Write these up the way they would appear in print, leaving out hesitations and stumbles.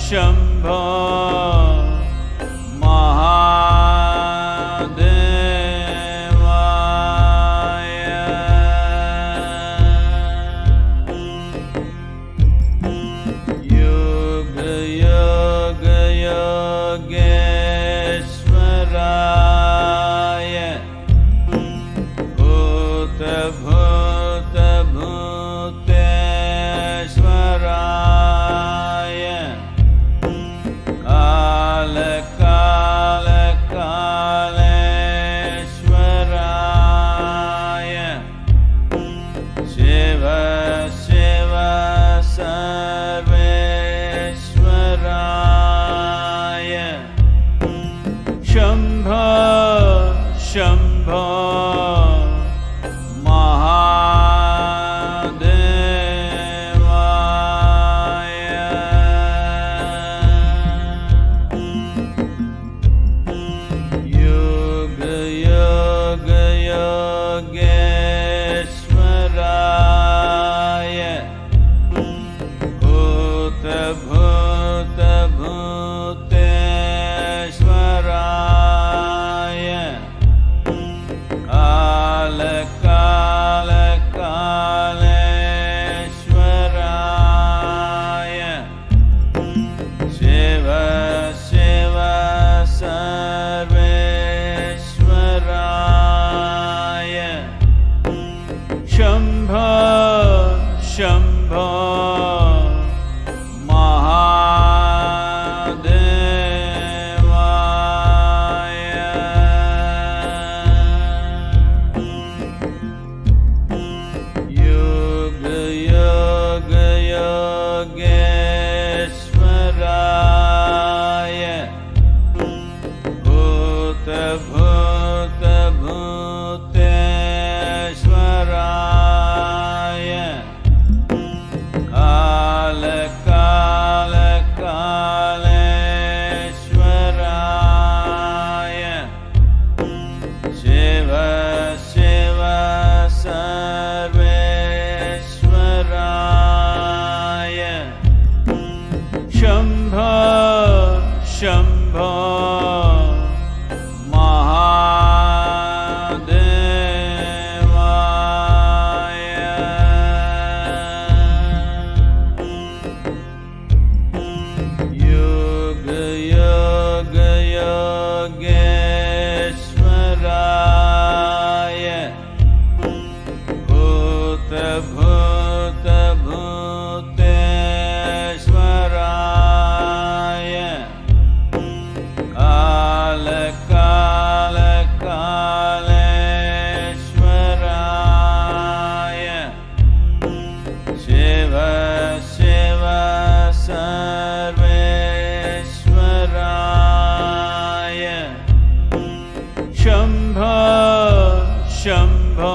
शम्भो महादेवाय योग योग योगेश्वराय भूत भूत भूतेश्वराय काल काल कालेश्वराय शिव शिव सर्वेश्वराय शम्भो शम्भो महादेवाय योग योग योगेश्वराय भूत भूत भूतेश्वराय काल काल कालेश्वराय शिव शिव सर्वेश्वराय शम्भो शम्भो महादेवाय योग योग योगेश्वराय भूत भूत भूतेश्वराय काल काल कालेश्वराय शिव शिव सर्वेश्वराय शम्भो शम्भो महादेवाय योग योग योगेश्वराय भूत भूत भूतेश्वराय काल काल कालेश्वराय शिव शिव सर्वेश्वराय शम्भो शम्भो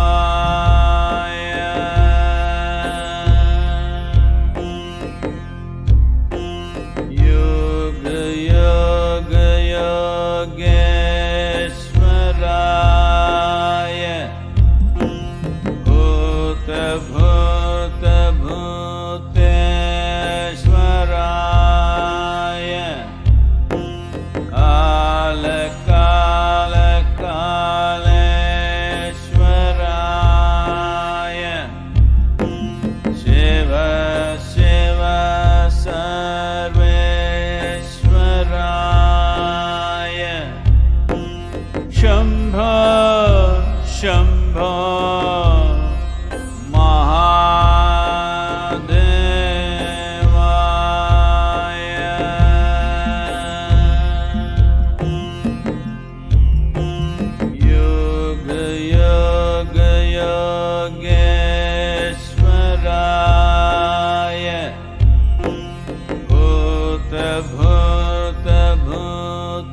महादेवाय योग योग योगेश्वराय भूत भूत भूतेश्वराय काल काल कालेश्वराय शिव शिव सर्वेश्वराय शम्भो शम्भो महादेवाय योग योग योगेश्वराय भूत भूत भूतेश्वराय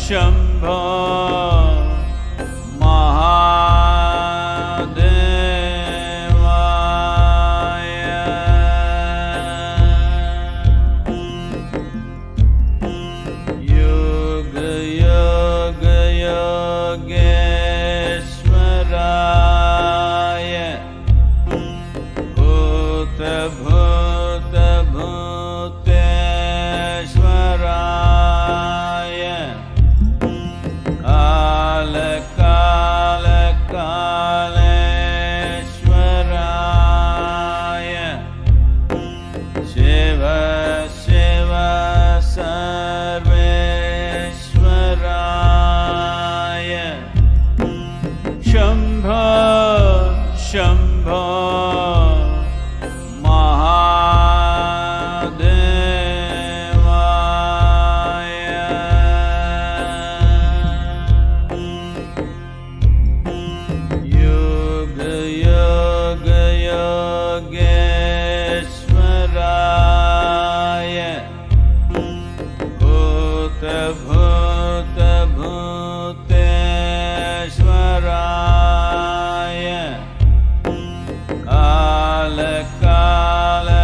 Shambho Mahadevaya Yoga Yoga Yogeshwaraya Bhuta Bhuta Bhuteshwaraya Kala Kala Kaleshwaraya Shiva Shiva Sarveshwaraya Shambho Shambho Shambho Mahadevaya Yoga Yoga Yogeshwaraya Bhuta Bhuta Bhuteshwaraya Kala Kala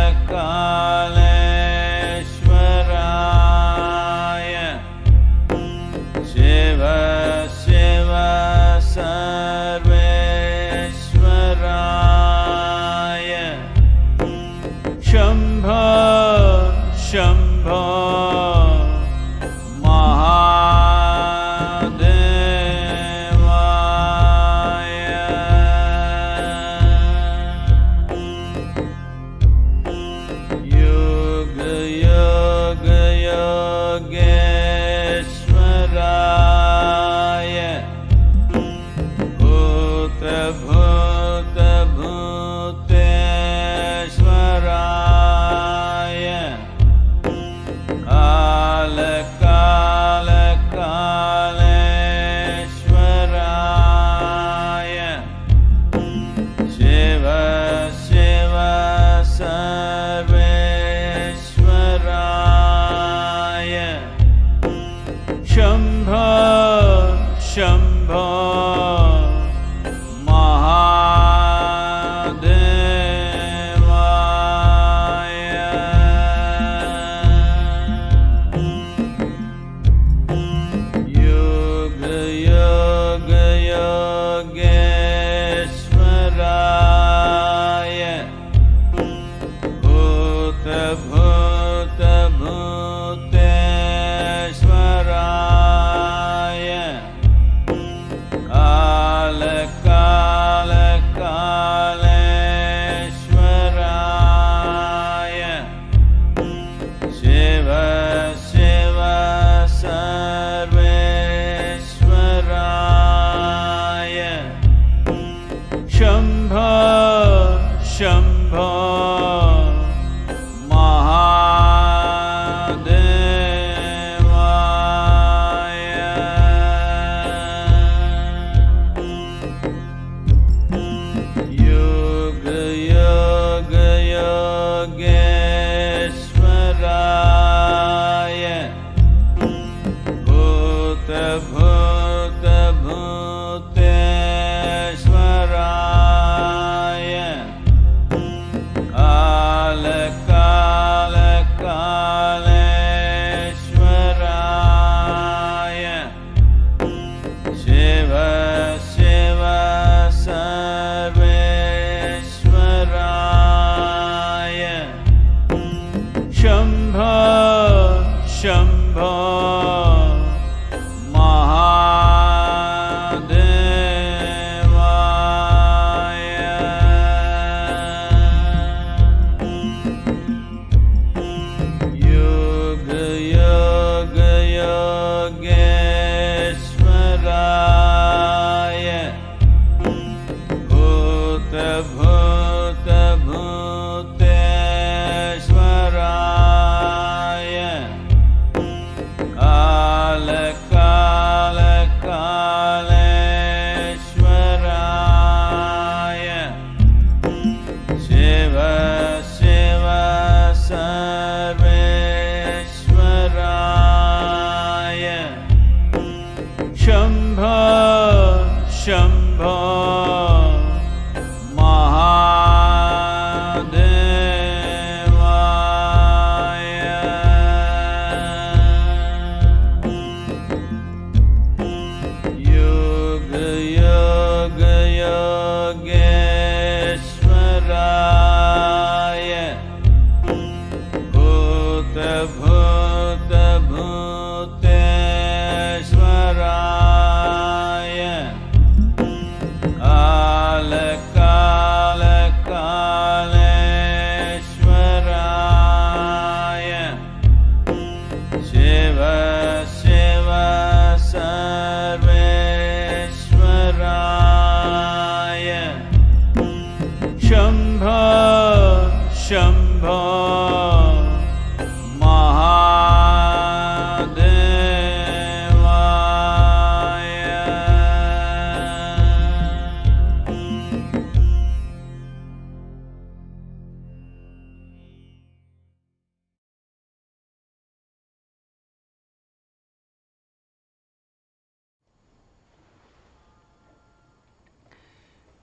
Kaleshwaraya Shiva Shiva Sarveshwaraya Shambho Shambho Shambho Mahadevaya Yoga Yoga Yogeshwaraya Bhuta Bhuta Bhuteshwaraya Kala Kala Kaleshwaraya Shiva Shiva Sarveshwaraya Shambho Shambho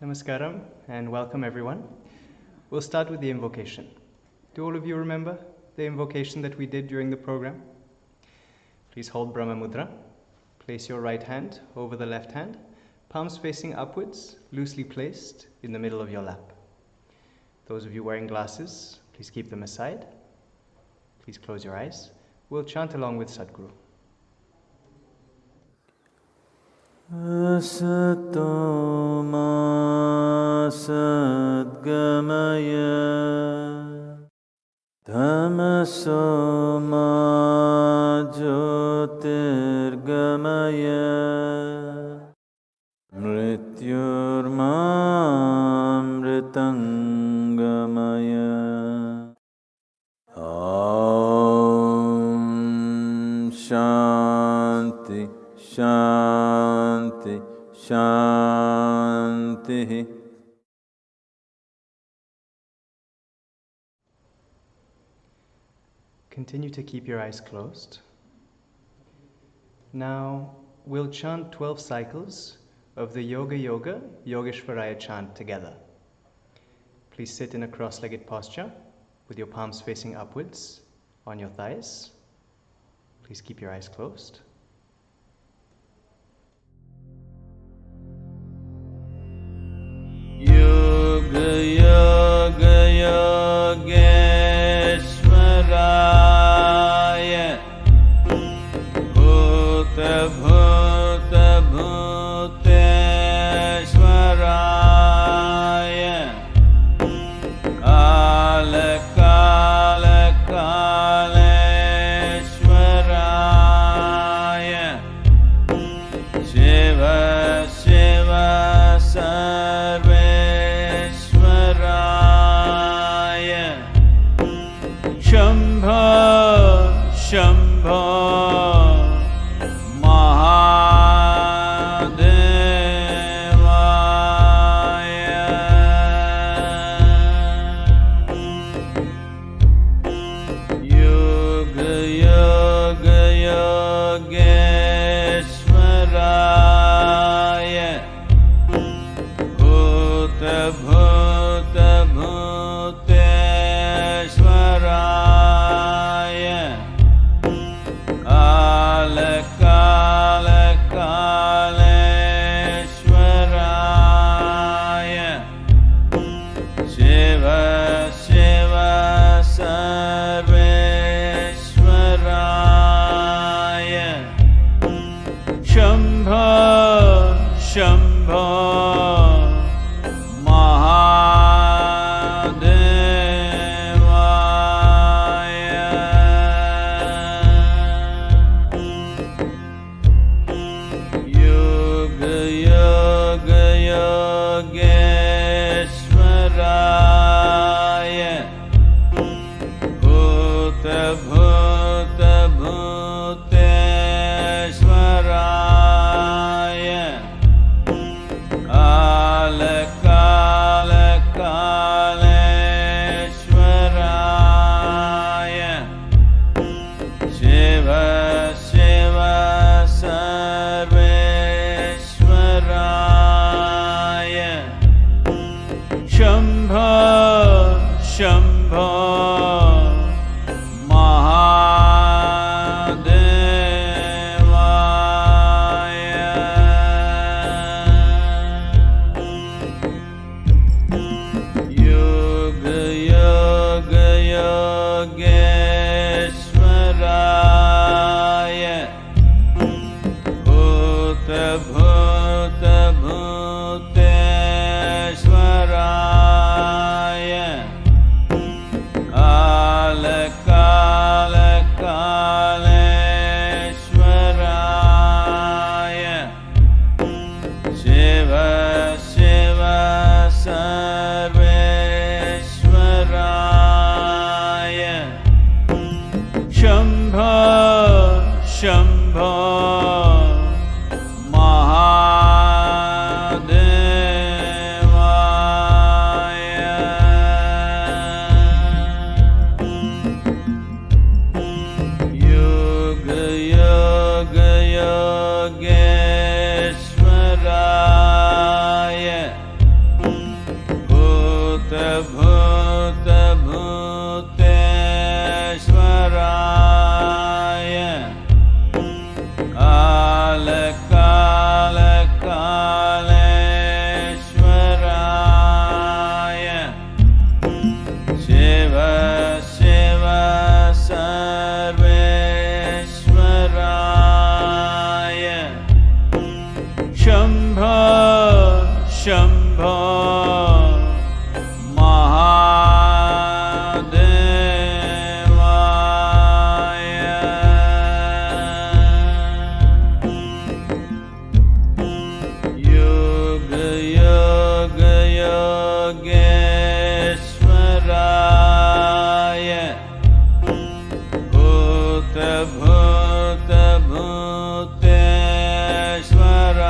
Namaskaram and welcome everyone. We'll start with the invocation. Do all of you remember the invocation that we did during the program? Please hold Brahma Mudra. Place your right hand over the left hand, palms facing upwards, loosely placed in the middle of your lap. Those of you wearing glasses, please keep them aside. Please close your eyes. We'll chant along with Sadhguru. Asato ma sadgamaya tamaso ma jyotirgamaya mrityurma mritangamaya Om Shanti Shanti Shanti. Continue to keep your eyes closed. Now we'll chant 12 cycles of the Yoga Yoga Yogeshwaraya chant together. Please sit in a cross-legged posture with your palms facing upwards on your thighs. Please keep your eyes closed. Yoga Yoga Yogeshwaraya Bhuta Bhuta Bhuteshwaraya Kala Kala Kaleshwaraya Shiva Shiva Sarveshwaraya Shambho Shambho Yoga Yoga Yogeshwaraya Bhuta Bhuta Bhuteshwaraya Kala Kala Kaleshwaraya Shiva Shiva Sarveshwaraya Shambho Shambho Yoga Yoga Yogeshwaraya Bhuta Bhuta Bhuteshwaraya Kala Kala Kaleshwaraya Shiva Shiva Sarveshwaraya Shambho Shambho Mahadevaya Shambho Mahadevaya. Yoga Yoga Yogeshwaraya. Bhuta Bhuta Bhuteshwaraya. Kala Kala Kaleshwaraya. Shiva Shiva Sarveshwaraya. Shambho Shambho Yogeshwaraya. Bhuta Bhuta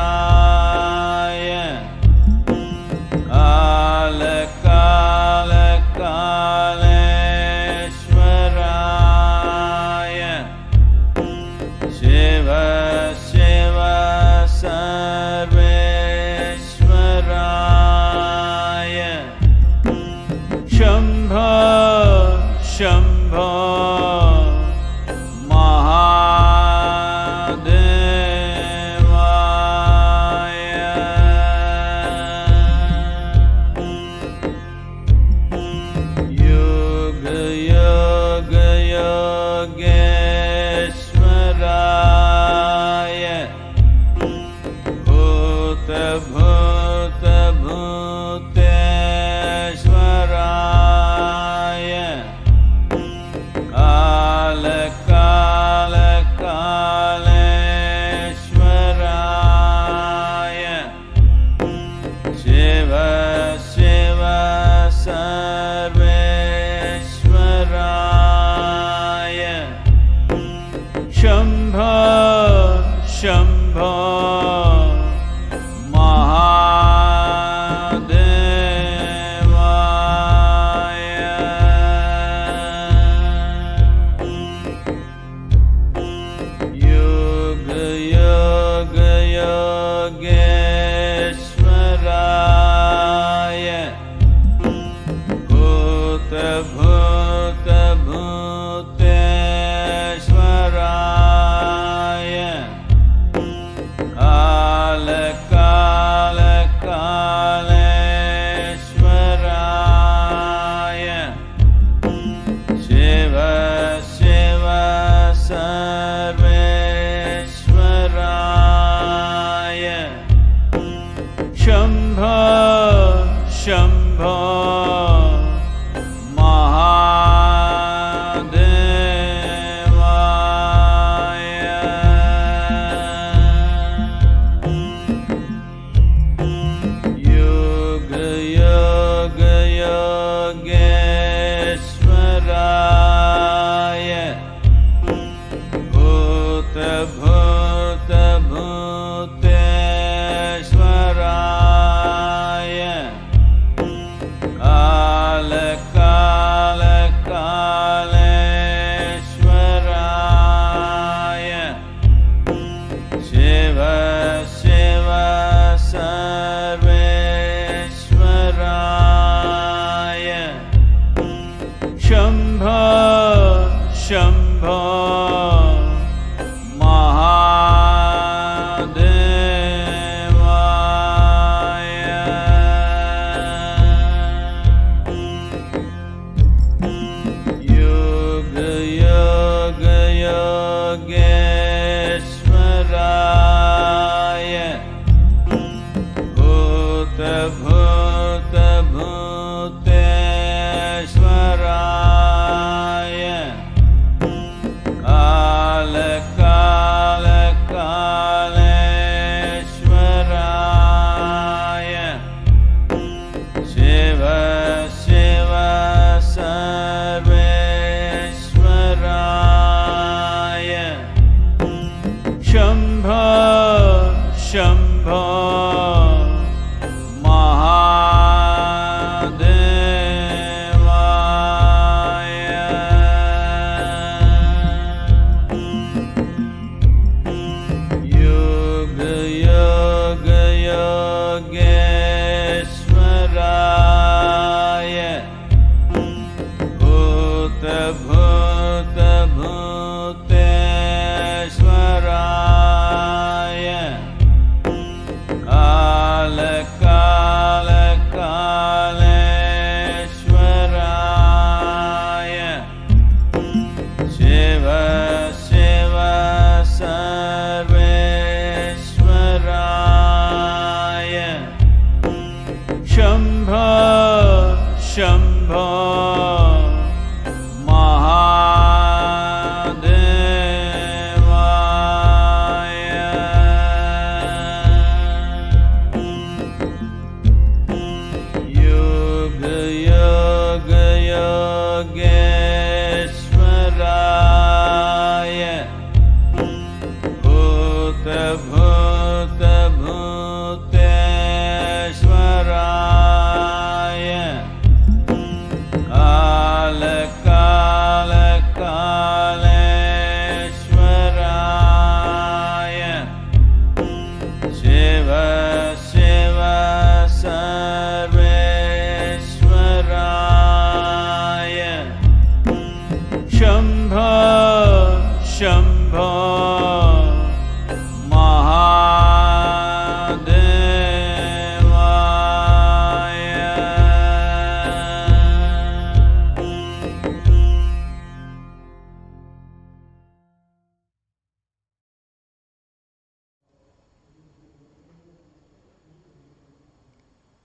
Bhuteshwaraya. Kala Kala Kaleshwaraya. Shiva Shiva Sarveshwaraya. Shambho Shambho Mahadevaya. Yoga Yoga Yogeshwaraya. Bhuta Bhuta Bhuteshwaraya. Kala Kala Kaleshwaraya. Shiva Shiva Sarveshwaraya. Shambho Shambho Mahadevaya. Yoga Yoga Yogeshwaraya. Bhuta Bhuta Bhuteshwaraya. Shambho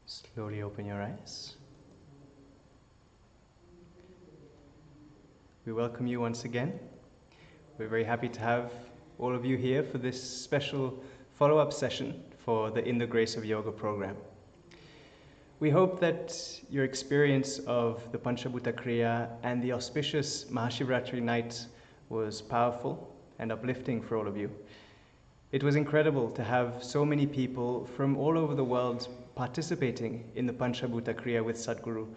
Slowly open your eyes. We welcome you once again. We're very happy to have all of you here for this special follow-up session for the In the Grace of Yoga program. We hope that your experience of the Panchabhuta Kriya and the auspicious Mahashivratri night was powerful and uplifting for all of you. It was incredible to have so many people from all over the world participating in the Panchabhuta Kriya with Sadhguru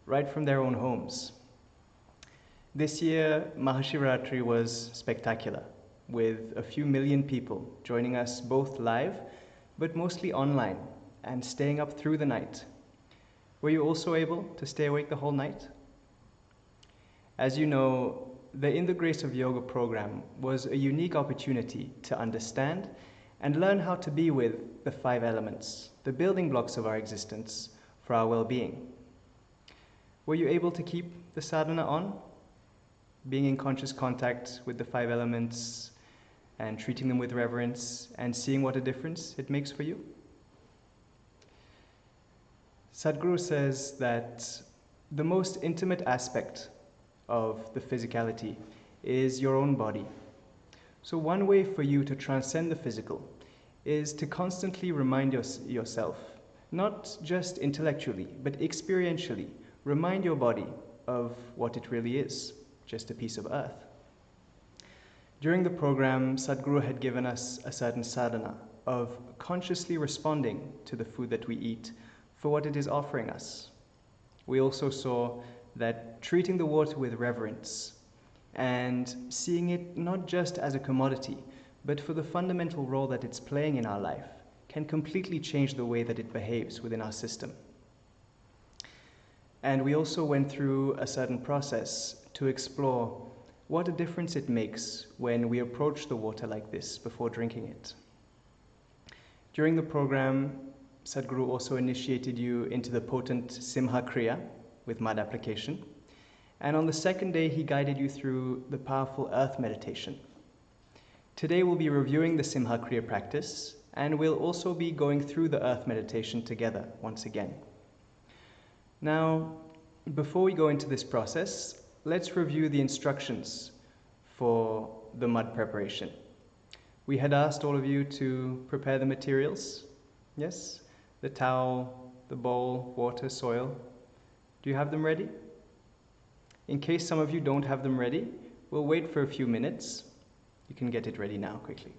right from their own homes. This year, Mahashivratri was spectacular, with a few million people joining us both live, but mostly online, and staying up through the night. Were you also able to stay awake the whole night? As you know, the In the Grace of Yoga program was a unique opportunity to understand and learn how to be with the 5 elements, the building blocks of our existence for our well-being. Were you able to keep the sadhana on, being in conscious contact with the 5 elements and treating them with reverence and seeing what a difference it makes for you? Sadhguru says that the most intimate aspect of the physicality is your own body. So one way for you to transcend the physical is to constantly remind yourself, not just intellectually, but experientially, remind your body of what it really is, just a piece of earth. During the program, Sadhguru had given us a certain sadhana of consciously responding to the food that we eat for what it is offering us. We also saw that treating the water with reverence and seeing it not just as a commodity, but for the fundamental role that it's playing in our life can completely change the way that it behaves within our system. And we also went through a certain process to explore what a difference it makes when we approach the water like this before drinking it. During the program, Sadhguru also initiated you into the potent Simha Kriya with mud application. And on the second day, he guided you through the powerful earth meditation. Today, we'll be reviewing the Simha Kriya practice, and we'll also be going through the earth meditation together once again. Now, before we go into this process, let's review the instructions for the mud preparation. We had asked all of you to prepare the materials. Yes? The towel, the bowl, water, soil. Do you have them ready? In case some of you don't have them ready, we'll wait for a few minutes. You can get it ready now quickly.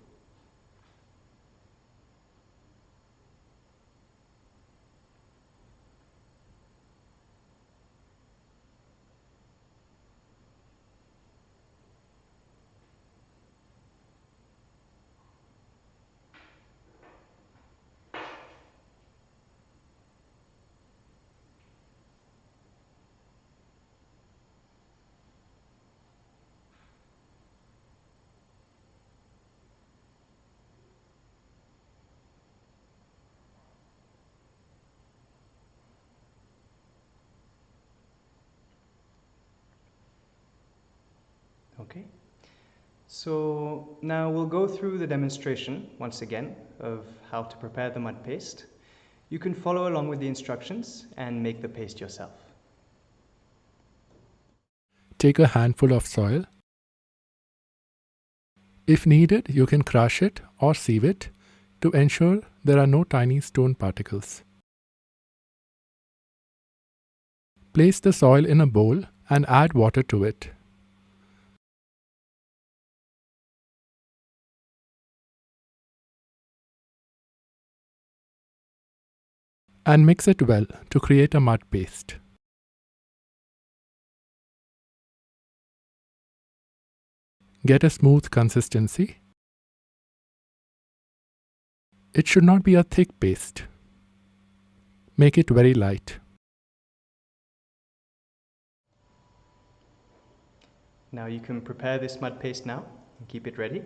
Okay, so now we'll go through the demonstration once again of how to prepare the mud paste. You can follow along with the instructions and make the paste yourself. Take a handful of soil. If needed, you can crush it or sieve it to ensure there are no tiny stone particles. Place the soil in a bowl and add water to it. And mix it well to create a mud paste. Get a smooth consistency. It should not be a thick paste. Make it very light. Now you can prepare this mud paste now Keep it ready.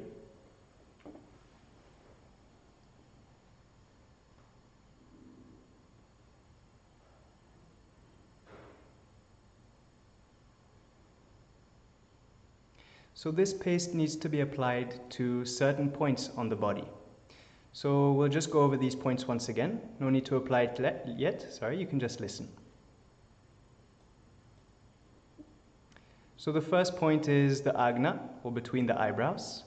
So this paste needs to be applied to certain points on the body. So we'll just go over these points once again. No need to apply it yet, sorry, you can just listen. So the first point is the agna, or between the eyebrows.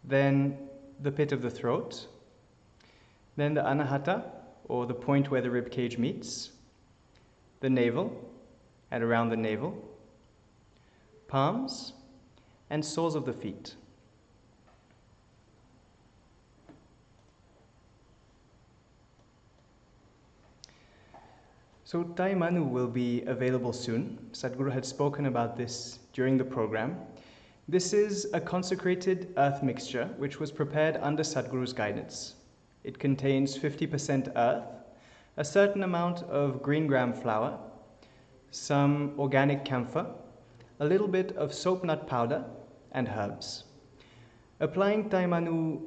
Then the pit of the throat. Then the anahata, or the point where the rib cage meets. The navel, and around the navel. Palms, and soles of the feet. So Taimanu will be available soon. Sadhguru had spoken about this during the program. This is a consecrated earth mixture which was prepared under Sadhguru's guidance. It contains 50% earth, a certain amount of green gram flour, some organic camphor, a little bit of soap nut powder, and herbs. Applying Taimanu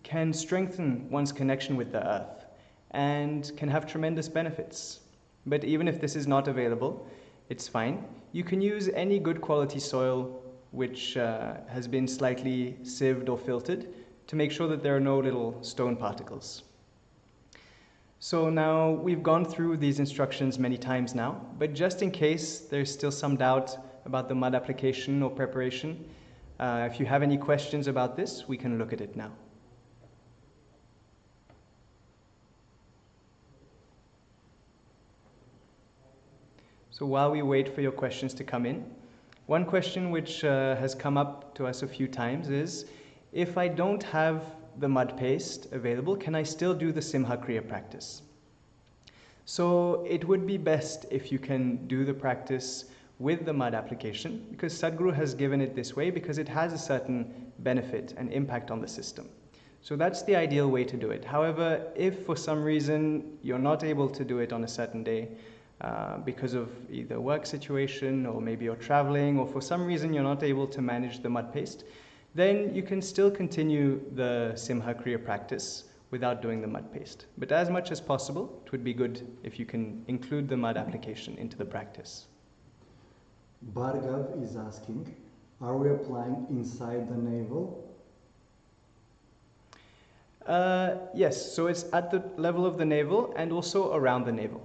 can strengthen one's connection with the earth and can have tremendous benefits. But even if this is not available, it's fine. You can use any good quality soil which has been slightly sieved or filtered to make sure that there are no little stone particles. So now we've gone through these instructions many times now, but just in case there's still some doubt about the mud application or preparation, if you have any questions about this, we can look at it now. So while we wait for your questions to come in, one question which has come up to us a few times is, if I don't have the mud paste available, can I still do the Simha Kriya practice? So it would be best if you can do the practice with the mud application, because Sadhguru has given it this way because it has a certain benefit and impact on the system. So that's the ideal way to do it. However, if for some reason you're not able to do it on a certain day, because of either work situation or maybe you're traveling, or for some reason you're not able to manage the mud paste, then you can still continue the Simha Kriya practice without doing the mud paste. But as much as possible, it would be good if you can include the mud application into the practice. Bhargav is asking, are we applying inside the navel? Yes, so it's at the level of the navel and also around the navel.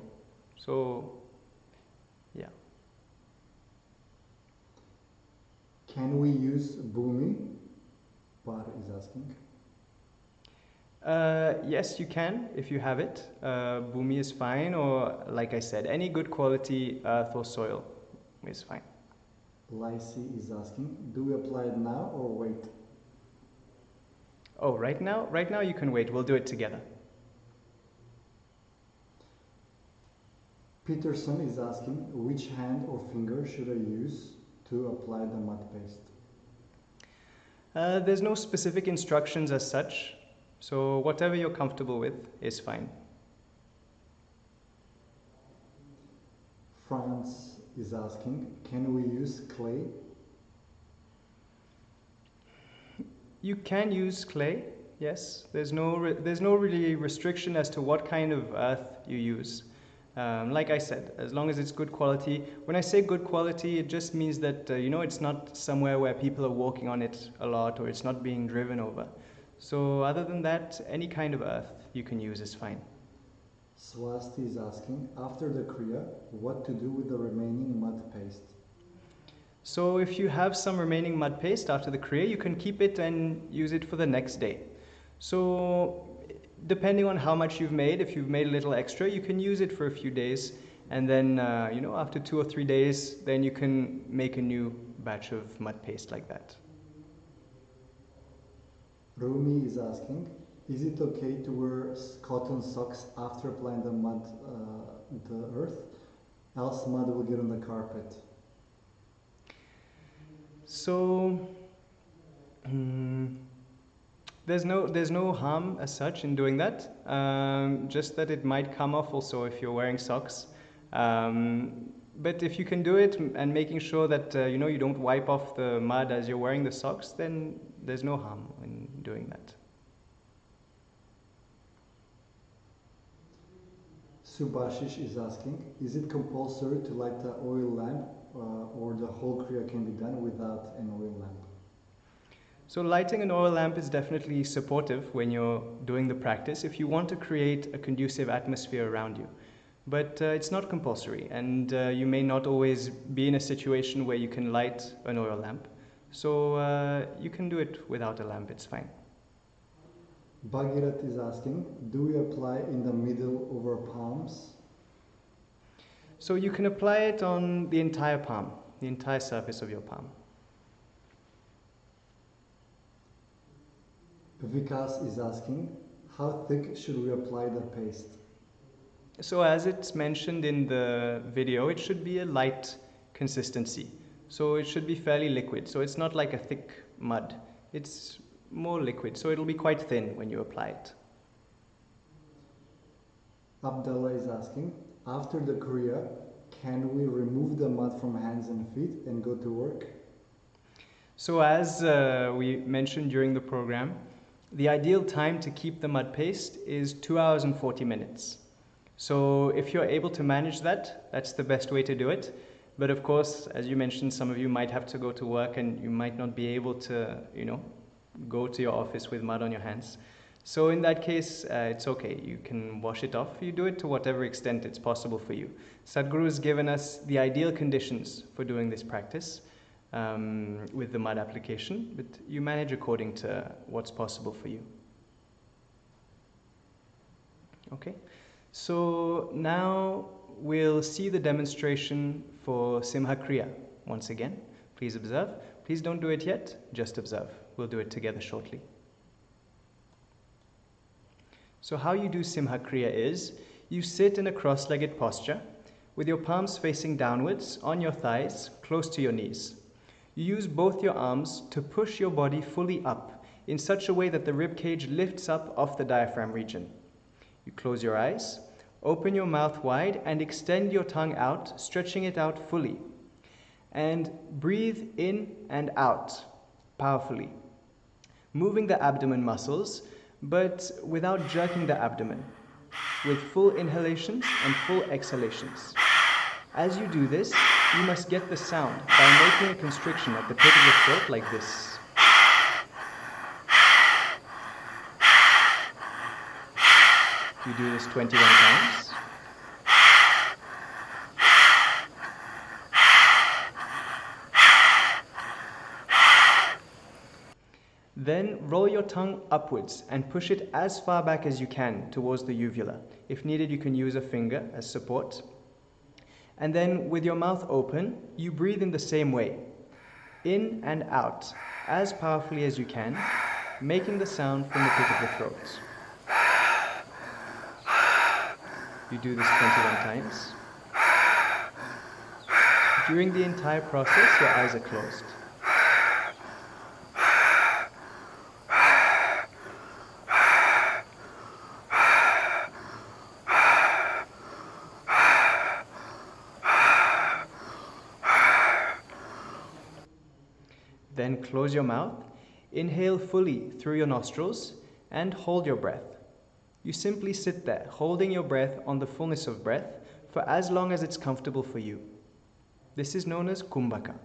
So, yeah. Can we use bhumi? Par is asking. Yes, you can if you have it. Bhumi is fine, or like I said, any good quality earth or soil is fine. Lysi is asking, do we apply it now or wait? Oh, right now? Right now you can wait. We'll do it together. Peterson is asking, which hand or finger should I use to apply the mud paste? There's no specific instructions as such, so whatever you're comfortable with is fine. Franz is asking, can we use clay? You can use clay, yes. There's no really restriction as to what kind of earth you use. Like I said, as long as it's good quality. When I say good quality, it just means that, it's not somewhere where people are walking on it a lot, or it's not being driven over. So other than that, any kind of earth you can use is fine. Swasti is asking, after the Kriya, what to do with the remaining mud paste? So if you have some remaining mud paste after the Kriya, you can keep it and use it for the next day. So depending on how much you've made, if you've made a little extra, you can use it for a few days, and then after 2 or 3 days, then you can make a new batch of mud paste like that. Rumi is asking, is it okay to wear cotton socks after applying the mud, the earth, else mud will get on the carpet? So there's no harm as such in doing that, just that it might come off also if you're wearing socks. But if you can do it and making sure that you don't wipe off the mud as you're wearing the socks, then there's no harm in doing that. Subhashish is asking, is it compulsory to light the oil lamp or the whole kriya can be done without an oil lamp? So lighting an oil lamp is definitely supportive when you're doing the practice if you want to create a conducive atmosphere around you. But it's not compulsory, and you may not always be in a situation where you can light an oil lamp. So you can do it without a lamp, it's fine. Bhagirat is asking, do we apply in the middle over palms? So you can apply it on the entire palm, the entire surface of your palm. Vikas is asking, how thick should we apply the paste? So as it's mentioned in the video, it should be a light consistency. So it should be fairly liquid. So it's not like a thick mud. It's more liquid. So it'll be quite thin when you apply it. Abdullah is asking, after the kriya, can we remove the mud from hands and feet and go to work? So as we mentioned during the program, the ideal time to keep the mud paste is 2 hours and 40 minutes. So if you're able to manage that, that's the best way to do it. But of course, as you mentioned, some of you might have to go to work and you might not be able to, go to your office with mud on your hands. So in that case, it's okay. You can wash it off. You do it to whatever extent it's possible for you. Sadhguru has given us the ideal conditions for doing this practice with the mud application, but you manage according to what's possible for you. Okay, so now we'll see the demonstration for Simha Kriya once again. Please observe. Please don't do it yet, just observe. We'll do it together shortly. So how you do Simha Kriya is, you sit in a cross-legged posture with your palms facing downwards on your thighs, close to your knees. You use both your arms to push your body fully up in such a way that the rib cage lifts up off the diaphragm region. You close your eyes, open your mouth wide and extend your tongue out, stretching it out fully. And breathe in and out powerfully, moving the abdomen muscles, but without jerking the abdomen, with full inhalations and full exhalations. As you do this, you must get the sound by making a constriction at the pit of the throat like this. You do this 21 times. Then roll your tongue upwards and push it as far back as you can towards the uvula. If needed, you can use a finger as support. And then with your mouth open, you breathe in the same way, in and out, as powerfully as you can, making the sound from the pit of the throat. You do this 21 times. During the entire process, your eyes are closed. Then close your mouth, inhale fully through your nostrils, and hold your breath. You simply sit there, holding your breath on the fullness of breath for as long as it's comfortable for you. This is known as Kumbhaka.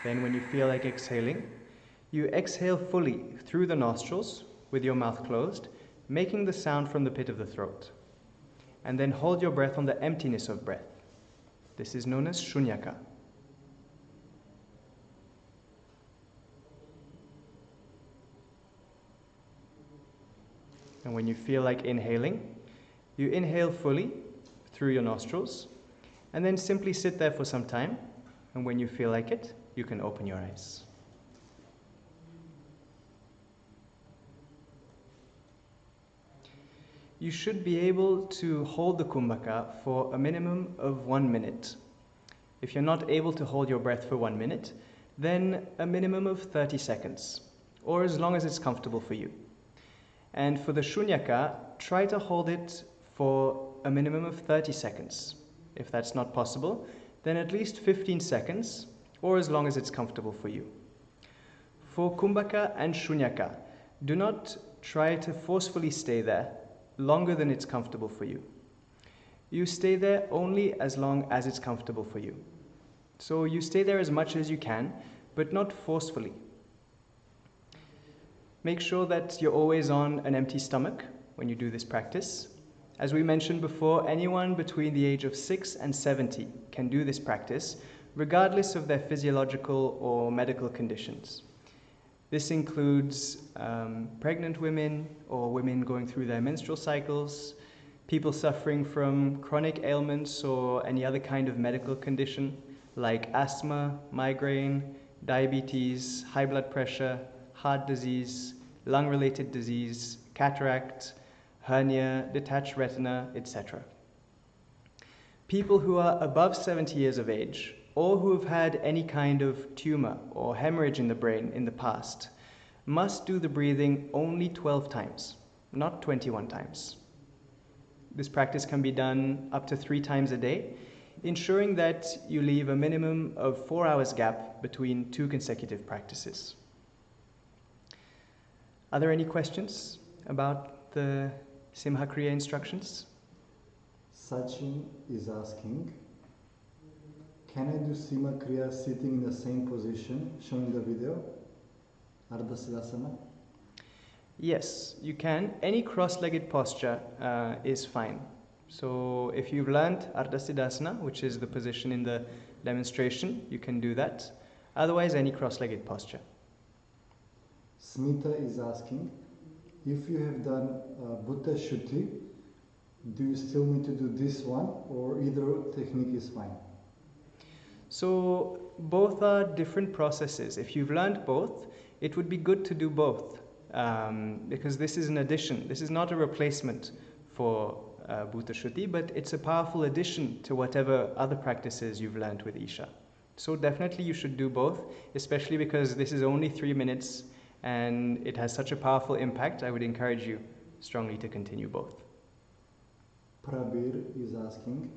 Then when you feel like exhaling, you exhale fully through the nostrils with your mouth closed, making the sound from the pit of the throat. And then hold your breath on the emptiness of breath. This is known as Shunyaka. And when you feel like inhaling, you inhale fully through your nostrils, and then simply sit there for some time, and when you feel like it, you can open your eyes. you should be able to hold the kumbhaka for a minimum of 1 minute. If you're not able to hold your breath for 1 minute, then a minimum of 30 seconds, or as long as it's comfortable for you. And for the shunyaka, try to hold it for a minimum of 30 seconds. If that's not possible, then at least 15 seconds, or as long as it's comfortable for you. For kumbhaka and shunyaka, do not try to forcefully stay there longer than it's comfortable for you. You stay there only as long as it's comfortable for you. So you stay there as much as you can, but not forcefully. Make sure that you're always on an empty stomach when you do this practice. As we mentioned before, anyone between the age of 6 and 70 can do this practice, regardless of their physiological or medical conditions. This includes pregnant women or women going through their menstrual cycles, people suffering from chronic ailments or any other kind of medical condition like asthma, migraine, diabetes, high blood pressure, heart disease, lung-related disease, cataract, hernia, detached retina, etc. People who are above 70 years of age or who have had any kind of tumor or hemorrhage in the brain in the past must do the breathing only 12 times, not 21 times. This practice can be done up to 3 times a day, ensuring that you leave a minimum of 4 hours gap between 2 consecutive practices. Are there any questions about the Simha Kriya instructions? Sachin is asking, can I do Simha Kriya sitting in the same position shown in the video? Ardha Siddhasana? Yes, you can. Any cross-legged posture is fine. So if you've learned Ardha Siddhasana, which is the position in the demonstration, you can do that. Otherwise, any cross-legged posture. Smita is asking, if you have done Bhuta Shuddhi, do you still need to do this one, or either technique is fine? So both are different processes. If you've learned both, it would be good to do both, because this is an addition. This is not a replacement for Bhuta Shuddhi, but it's a powerful addition to whatever other practices you've learned with Isha. So definitely you should do both, especially because this is only 3 minutes and it has such a powerful impact. I would encourage you strongly to continue both. Prabir is asking,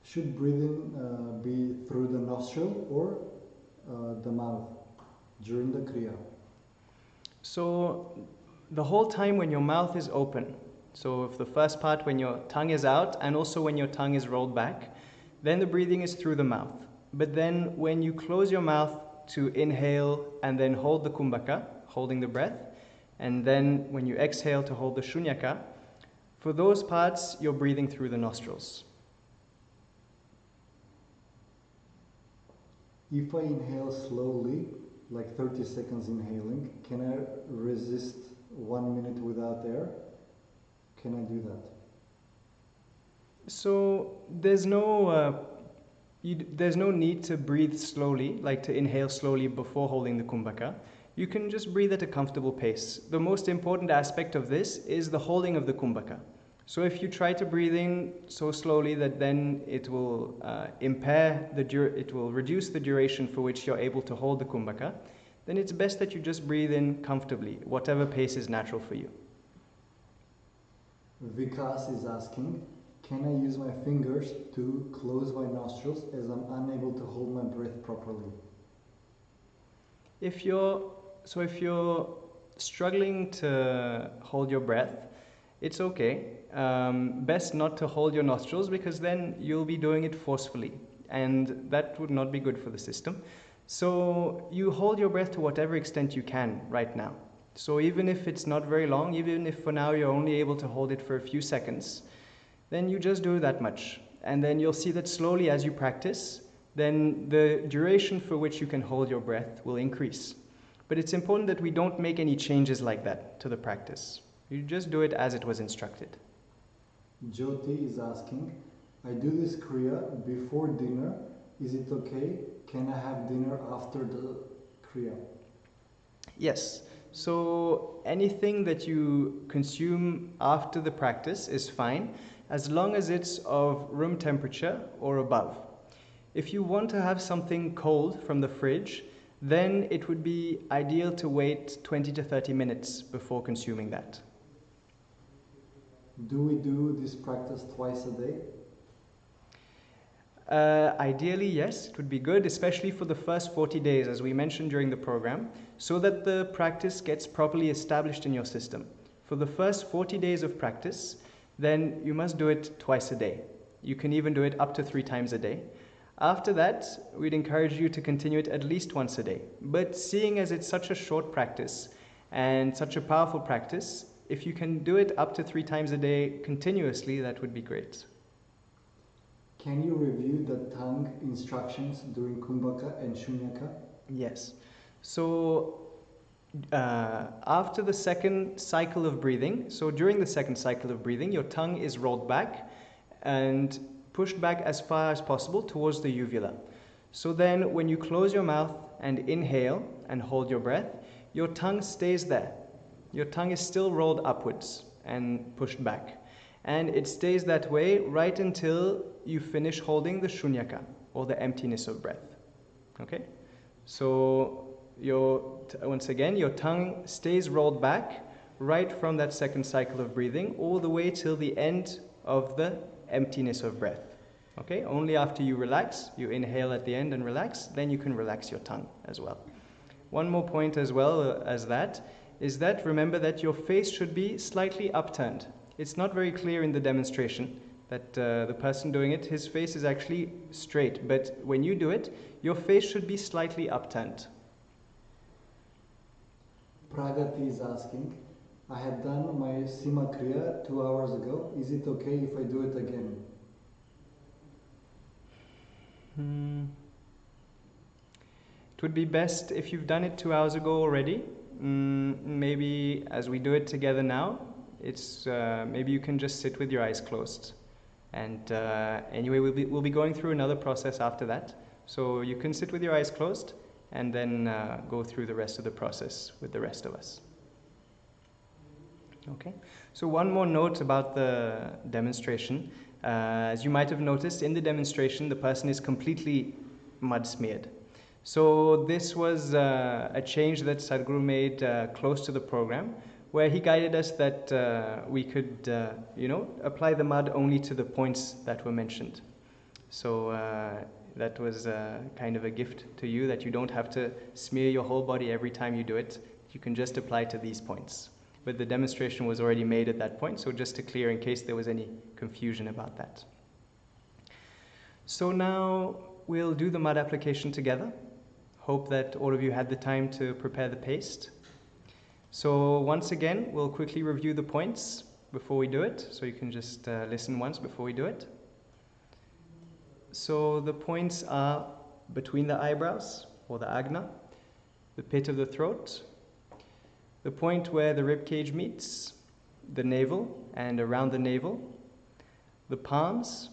should breathing be through the nostril or the mouth during the Kriya? So the whole time when your mouth is open, so if the first part when your tongue is out and also when your tongue is rolled back, then the breathing is through the mouth. But then when you close your mouth to inhale and then hold the kumbhaka, holding the breath, and then when you exhale to hold the shunyaka, for those parts you're breathing through the nostrils. If I inhale slowly, like 30 seconds inhaling, can I resist 1 minute without air? Can I do that? So there's no need to breathe slowly, like to inhale slowly before holding the kumbhaka. You can just breathe at a comfortable pace. The most important aspect of this is the holding of the kumbhaka. So if you try to breathe in so slowly that then it will it will reduce the duration for which you're able to hold the kumbhaka, then it's best that you just breathe in comfortably, whatever pace is natural for you. Vikas is asking, can I use my fingers to close my nostrils as I'm unable to hold my breath properly? If you're struggling to hold your breath, it's okay. Best not to hold your nostrils because then you'll be doing it forcefully and that would not be good for the system. So you hold your breath to whatever extent you can right now. So even if it's not very long, even if for now you're only able to hold it for a few seconds, then you just do that much. And then you'll see that slowly as you practice, then the duration for which you can hold your breath will increase. But it's important that we don't make any changes like that to the practice. You just do it as it was instructed. Jyoti is asking, I do this Kriya before dinner. Is it okay? Can I have dinner after the Kriya? Yes. So anything that you consume after the practice is fine, as long as it's of room temperature or above. If you want to have something cold from the fridge, then it would be ideal to wait 20 to 30 minutes before consuming that. Do we do this practice twice a day? Ideally, yes, it would be good, especially for the first 40 days, as we mentioned during the program, so that the practice gets properly established in your system. For the first 40 days of practice, then you must do it twice a day. You can even do it up to 3 times a day. After that, we'd encourage you to continue it at least once a day. But seeing as it's such a short practice and such a powerful practice, if you can do it up to 3 times a day continuously, that would be great. Can you review the tongue instructions during Kumbhaka and Shunyaka? Yes. So after the second cycle of breathing, so during the second cycle of breathing, your tongue is rolled back and pushed back as far as possible towards the uvula. So then when you close your mouth and inhale and hold your breath, your tongue stays there. Your tongue is still rolled upwards and pushed back. And it stays that way right until you finish holding the shunyaka, or the emptiness of breath. Okay? So once again, your tongue stays rolled back right from that second cycle of breathing all the way till the end of the emptiness of breath. Okay? Only after you relax, you inhale at the end and relax, then you can relax your tongue as well. One more point as well as that is that remember that your face should be slightly upturned. It's not very clear in the demonstration that the person doing it, his face is actually straight, but when you do it, your face should be slightly upturned. Pragati is asking, I had done my Sima Kriya 2 hours ago. Is it okay if I do it again? It would be best if you've done it 2 hours ago already. Maybe as we do it together now, it's maybe you can just sit with your eyes closed. And anyway, we'll be going through another process after that. So you can sit with your eyes closed and then go through the rest of the process with the rest of us. Okay. So one more note about the demonstration. As you might have noticed, in the demonstration, the person is completely mud smeared. So this was a change that Sadhguru made close to the program, where he guided us that we could, apply the mud only to the points that were mentioned. So that was kind of a gift to you, that you don't have to smear your whole body every time you do it. You can just apply to these points. But the demonstration was already made at that point, so just to clear in case there was any confusion about that. So now we'll do the mud application together. Hope that all of you had the time to prepare the paste. So once again, we'll quickly review the points before we do it, so you can just listen once before we do it. So the points are between the eyebrows, or the agna, the pit of the throat, the point where the rib cage meets, the navel and around the navel, the palms,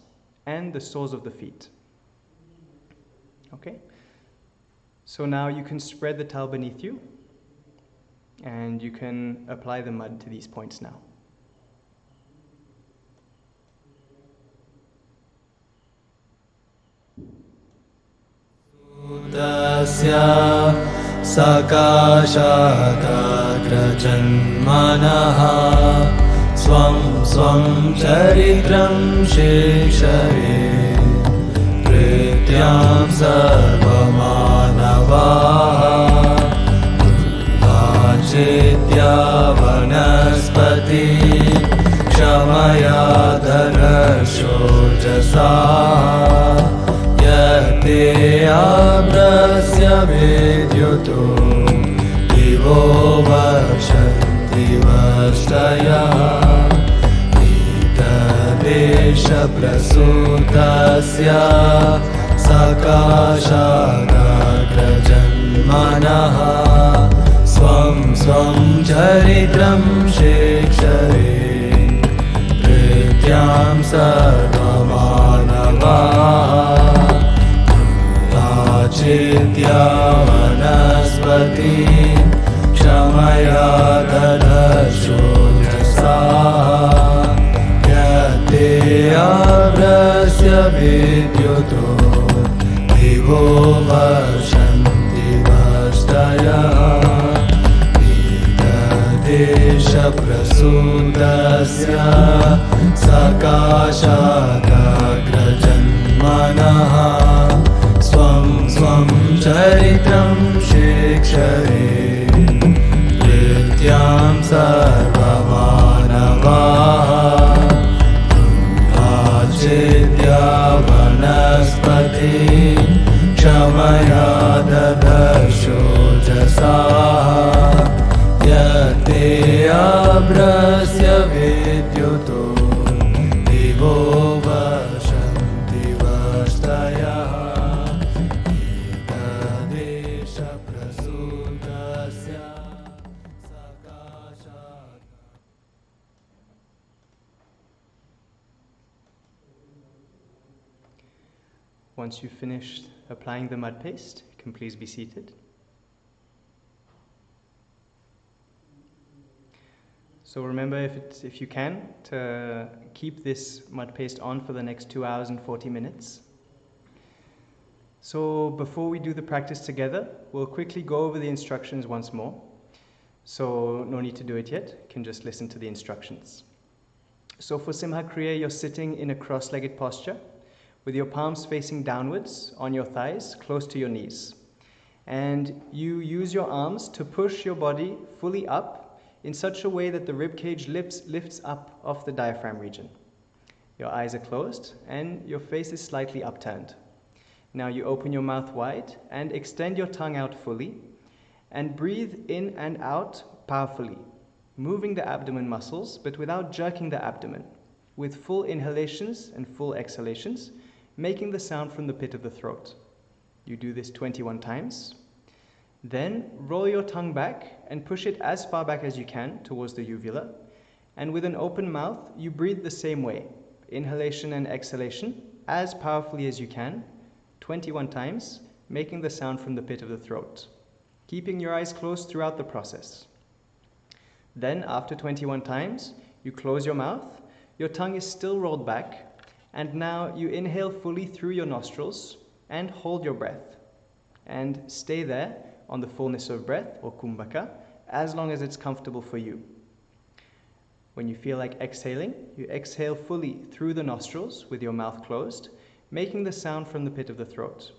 and the soles of the feet. Okay? So now you can spread the towel beneath you, and you can apply the mud to these points now. Tasya sakashatagrajanmanaha swam swam charitram shikshare prityam sarvamanavaha chitya vanaspati kshamaya dharasho jasa yate abrasya vidyuto divo vashanti vashtaya itadesha prasutasya sakashadagrajanmanaha swam swam charitram shikshare prityam sarvamanavaha chitya vanaspati kshamaya Maya dadashojasa Yate abrasya vidyuto Divo vashanti vashtaya Vidadesha prasudasya Sakashatagrajanmanaha Swam swam charitram shikshare Nityam sarvamanavaha Ajitya vanaspati Kshamaya dadashojasa Yate abrasya vidyuto Divo vashanti vashtaya Vidadesha prasudasya Sakashata. Once you've finished applying the mud paste, you can please be seated. So remember, if you can, to keep this mud paste on for the next 2 hours and 40 minutes. So before we do the practice together, we'll quickly go over the instructions once more. So no need to do it yet, you can just listen to the instructions. So for Simha Kriya, you're sitting in a cross-legged posture with your palms facing downwards on your thighs, close to your knees. And you use your arms to push your body fully up in such a way that the ribcage lifts up off the diaphragm region. Your eyes are closed and your face is slightly upturned. Now you open your mouth wide and extend your tongue out fully and breathe in and out powerfully, moving the abdomen muscles but without jerking the abdomen, with full inhalations and full exhalations, making the sound from the pit of the throat. You do this 21 times. Then roll your tongue back and push it as far back as you can towards the uvula. And with an open mouth, you breathe the same way, inhalation and exhalation, as powerfully as you can, 21 times, making the sound from the pit of the throat, keeping your eyes closed throughout the process. Then, after 21 times, you close your mouth, your tongue is still rolled back, and now you inhale fully through your nostrils and hold your breath. And stay there on the fullness of breath, or kumbhaka, as long as it's comfortable for you. When you feel like exhaling, you exhale fully through the nostrils with your mouth closed, making the sound from the pit of the throat.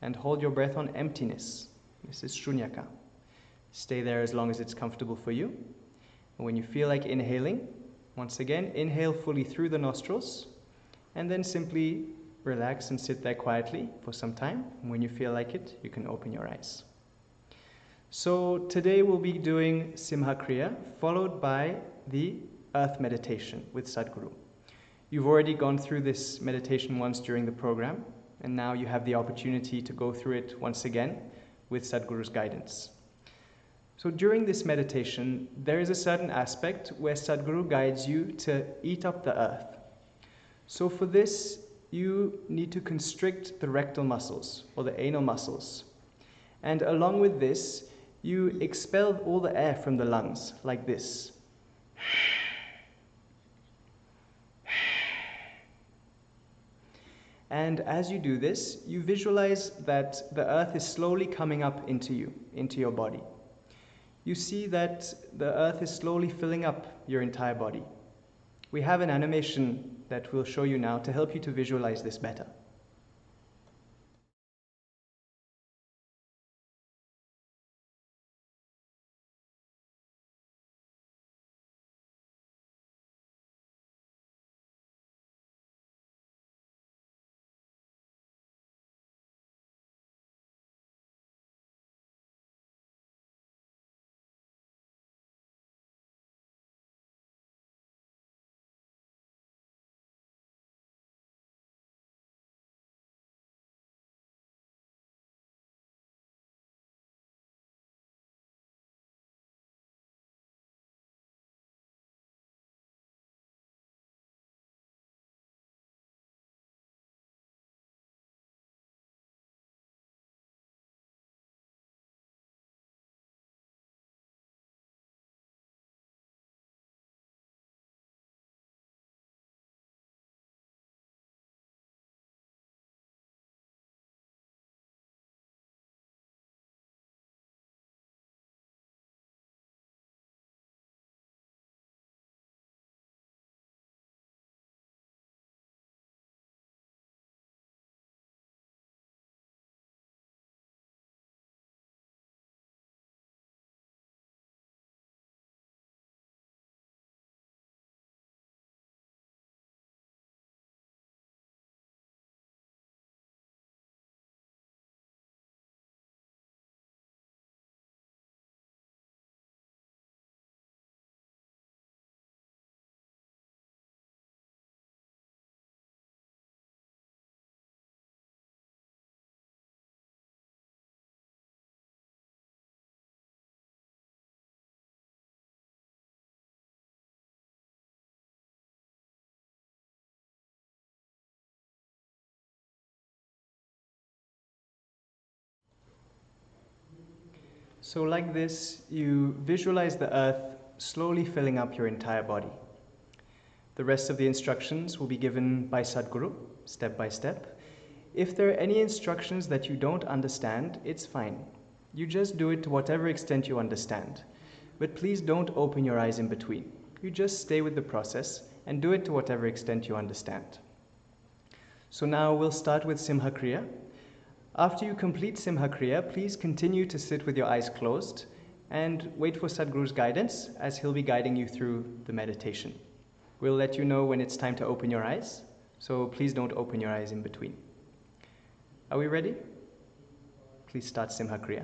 And hold your breath on emptiness. This is shunyaka. Stay there as long as it's comfortable for you. And when you feel like inhaling, once again, inhale fully through the nostrils, and then simply relax and sit there quietly for some time. And when you feel like it, you can open your eyes. So today we'll be doing Simha Kriya, followed by the Earth Meditation with Sadhguru. You've already gone through this meditation once during the program, and now you have the opportunity to go through it once again with Sadhguru's guidance. So during this meditation, there is a certain aspect where Sadhguru guides you to eat up the earth. So for this, you need to constrict the rectal muscles, or the anal muscles. And along with this, you expel all the air from the lungs, like this. And as you do this, you visualize that the earth is slowly coming up into you, into your body. You see that the earth is slowly filling up your entire body. We have an animation that we'll show you now to help you to visualize this better. So like this, you visualize the earth slowly filling up your entire body. The rest of the instructions will be given by Sadhguru, step by step. If there are any instructions that you don't understand, it's fine. You just do it to whatever extent you understand. But please don't open your eyes in between. You just stay with the process and do it to whatever extent you understand. So now we'll start with Simha Kriya. After you complete Simha Kriya, please continue to sit with your eyes closed and wait for Sadhguru's guidance as he'll be guiding you through the meditation. We'll let you know when it's time to open your eyes, so please don't open your eyes in between. Are we ready? Please start Simha Kriya.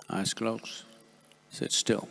Eyes closed. Sit still.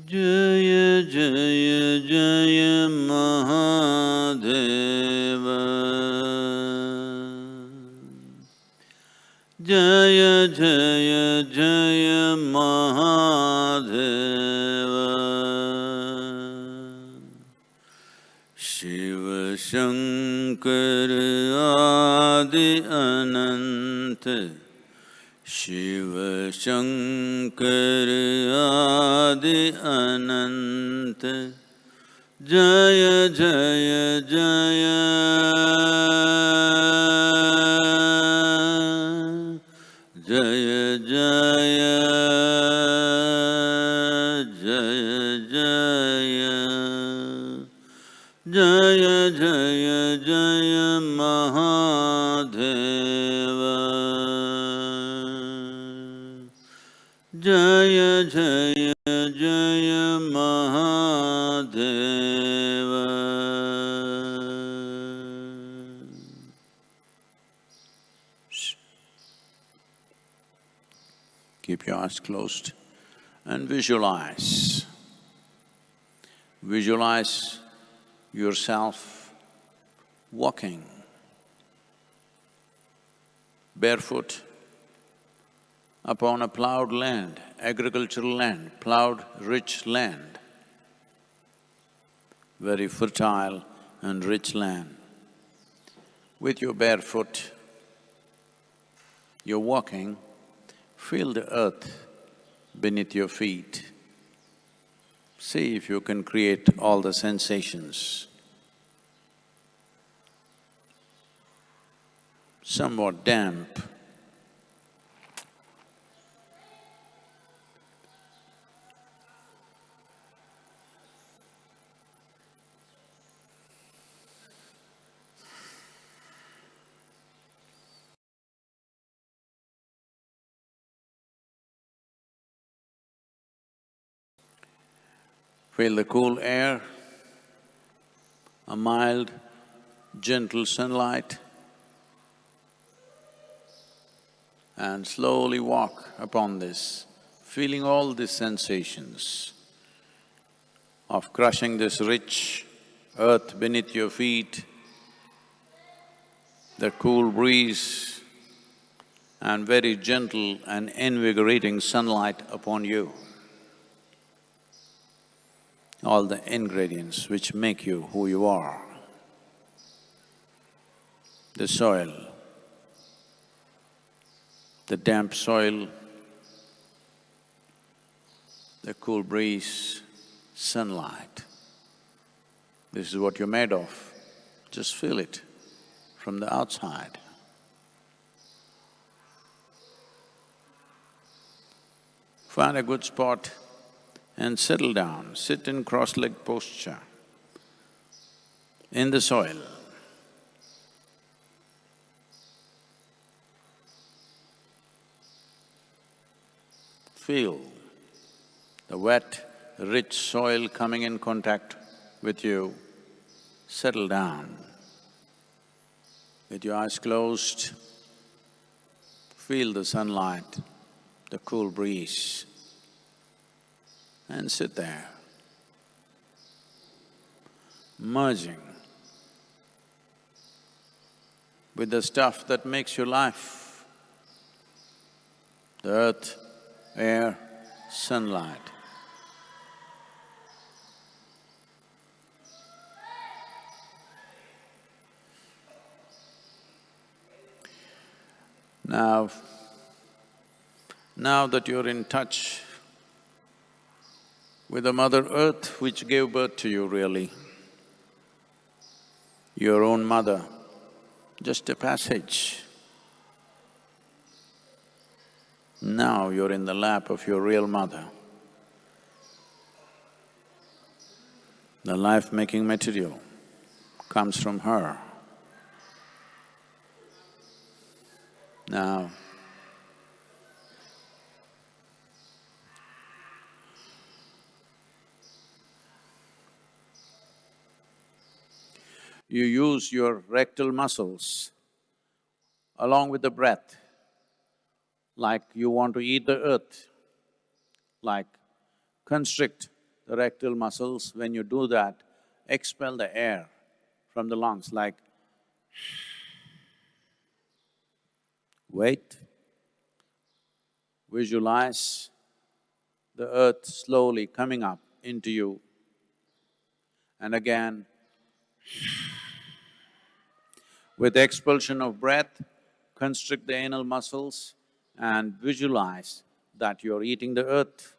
Jaya Jaya Jaya Mahadeva Jaya Jaya Jaya Mahadeva Shankar आदि अनंत, शिव शंकर आदि अनंत, जय जय जय, जय जय जय जय, जय जय जय महादेव, जय जय जय Mahadev. Keep your eyes closed and visualize. Visualize yourself walking barefoot upon a plowed land, agricultural land, plowed rich land, very fertile and rich land. With your bare foot, you're walking, feel the earth beneath your feet. See if you can create all the sensations. Somewhat damp, feel the cool air, a mild, gentle sunlight, and slowly walk upon this, feeling all these sensations of crushing this rich earth beneath your feet, the cool breeze, and very gentle and invigorating sunlight upon you. All the ingredients which make you who you are. The soil, the damp soil, the cool breeze, sunlight. This is what you're made of. Just feel it from the outside. Find a good spot and settle down, sit in cross-legged posture in the soil. Feel the wet, rich soil coming in contact with you. Settle down. With your eyes closed, feel the sunlight, the cool breeze, and sit there, merging with the stuff that makes your life, the earth, air, sunlight. Now that you're in touch with the Mother Earth which gave birth to you really, your own mother, just a passage. Now you're in the lap of your real mother. The life-making material comes from her. Now, you use your rectal muscles along with the breath, like you want to eat the earth, like constrict the rectal muscles. When you do that, expel the air from the lungs, like wait, visualize the earth slowly coming up into you, and again With expulsion of breath, constrict the anal muscles and visualize that you're eating the earth.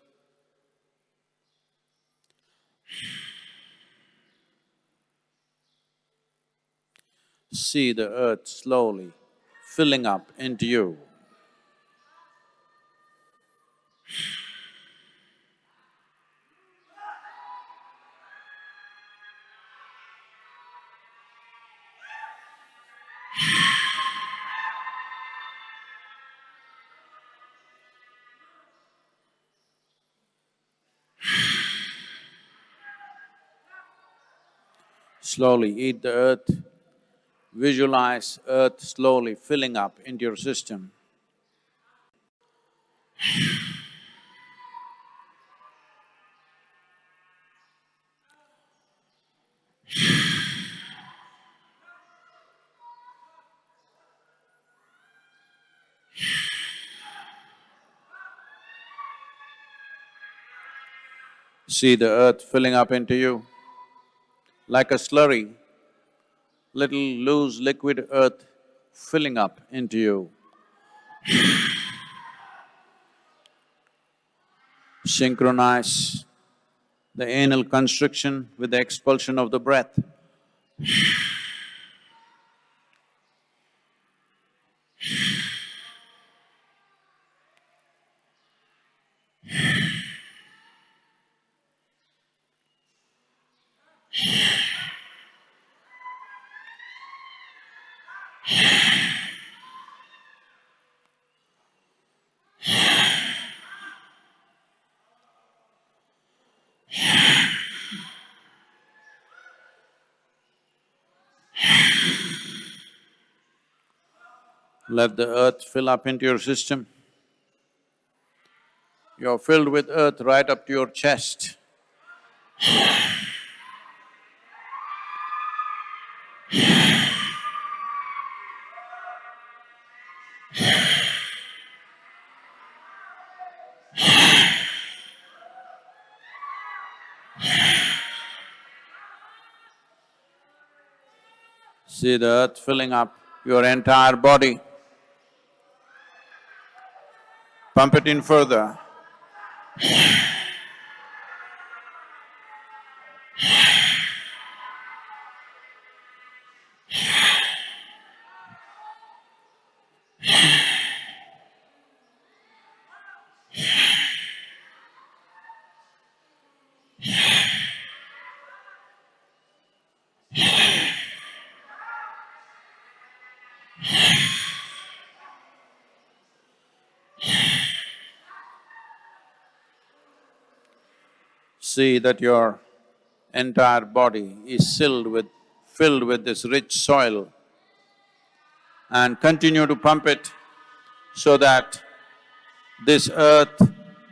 See the earth slowly filling up into you. Slowly eat the earth, visualize earth slowly filling up into your system. See the earth filling up into you. Like a slurry, little loose liquid earth filling up into you. Synchronize the anal constriction with the expulsion of the breath. Let the earth fill up into your system. You're filled with earth right up to your chest. See the earth filling up your entire body. Pump it in further. See that your entire body is filled with this rich soil, and continue to pump it so that this earth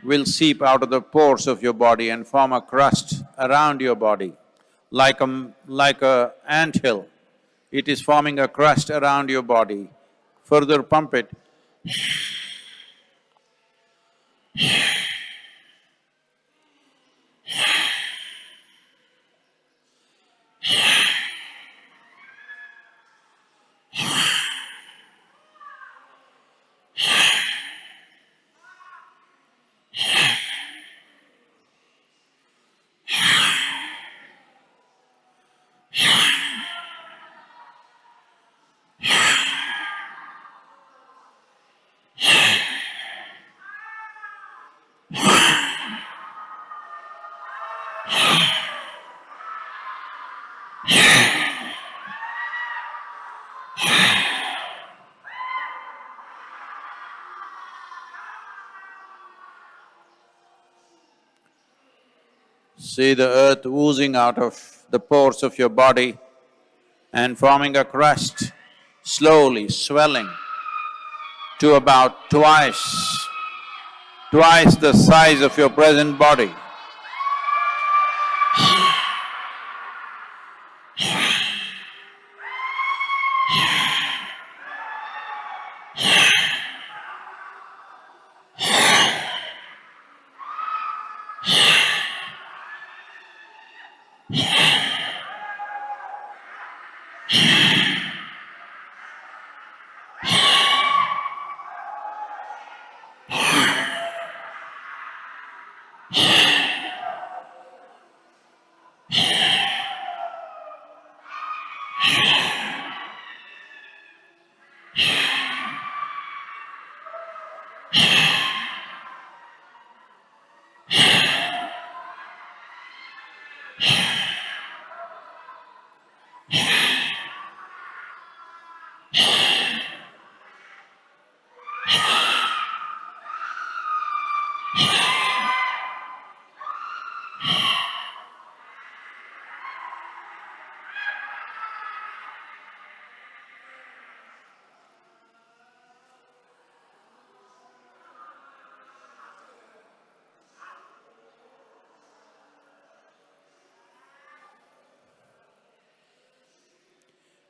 will seep out of the pores of your body and form a crust around your body. Like a anthill, it is forming a crust around your body. Further pump it. See the earth oozing out of the pores of your body and forming a crust, slowly swelling to about twice the size of your present body.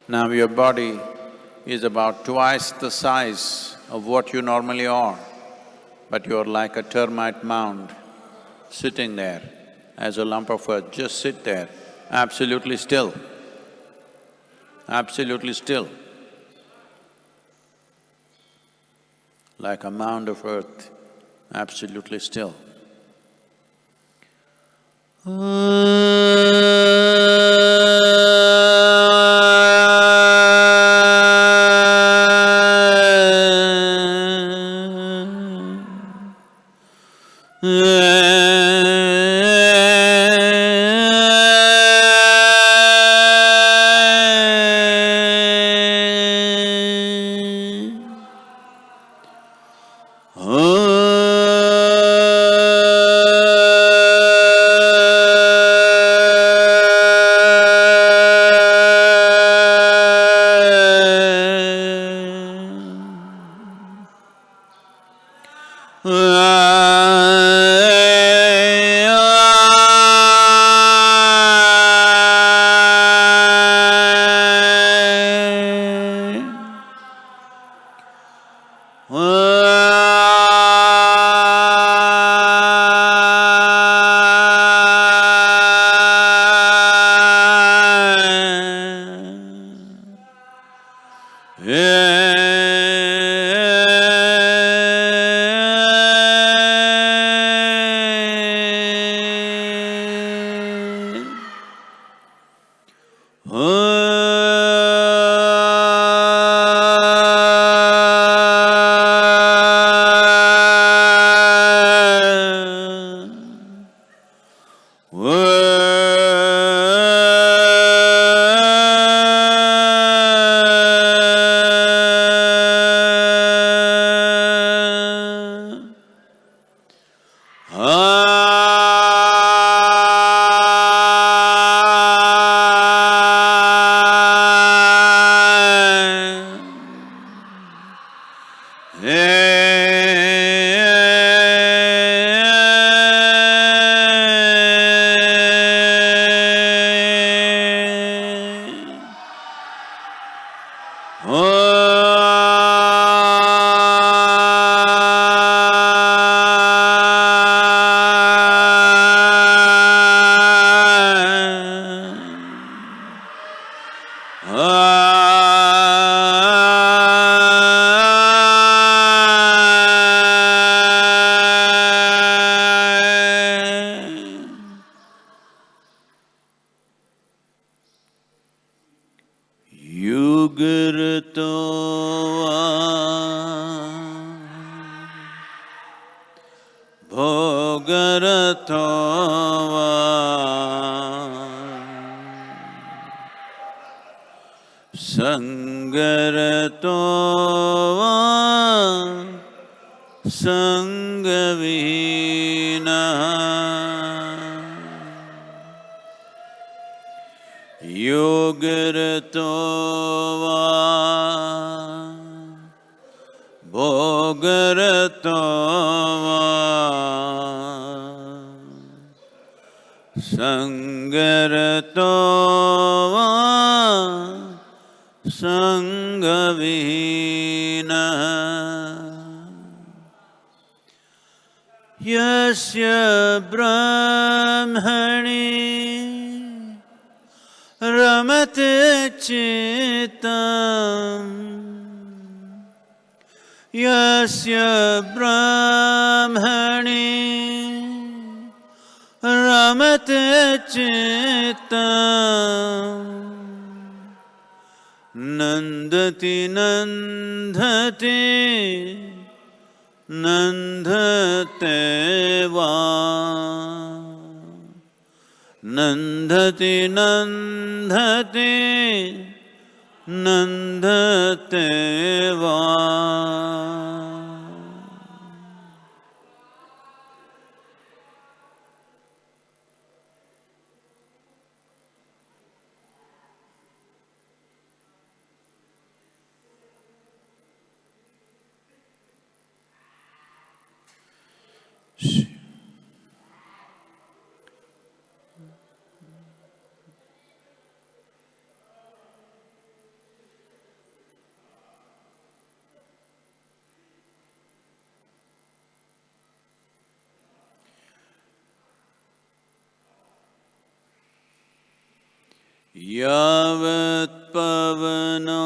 Now your body is about twice the size of what you normally are, but you're like a termite mound sitting there as a lump of earth. Just sit there, absolutely still, absolutely still, like a mound of earth, absolutely still. yavat pavano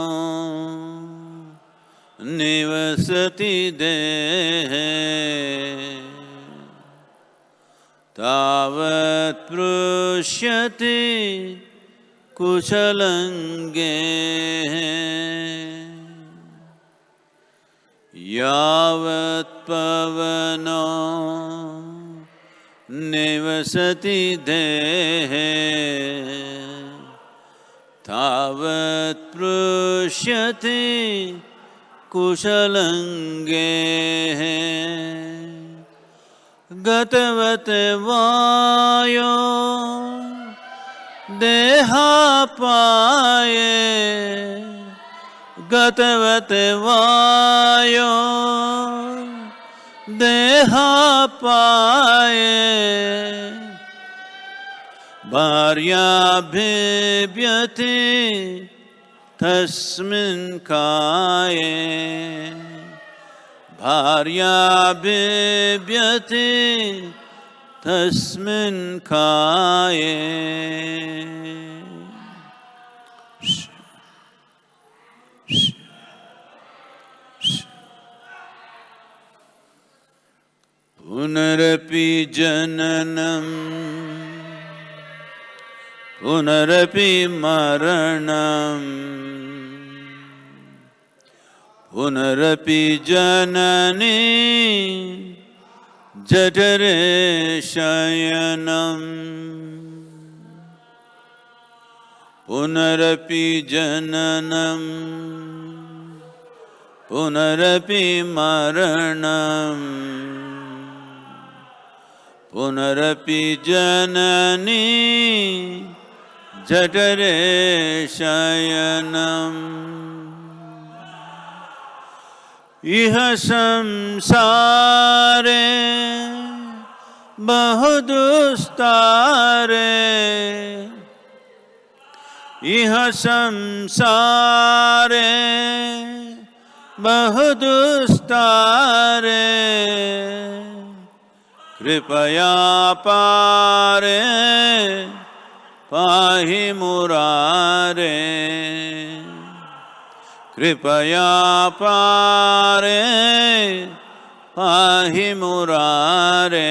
nivasati dehe tavat prushyati kushalange yavat pavano nivasati dehe tavat prushyati kushalange gatavate vayo dehapaye gatavate vayo dehapaye bharyabhibyati tasmin kaye bharyabhibyati tasmin kaye punarapi jananam punarapi maranam punarapi janani jatare shayanam punarapi jananam punarapi maranam punarapi janani jatare shayanam iha samsare bahudustare iha samsare bahudustare कृपया पारे पाहि मुरारे कृपया पारे पाहि मुरारे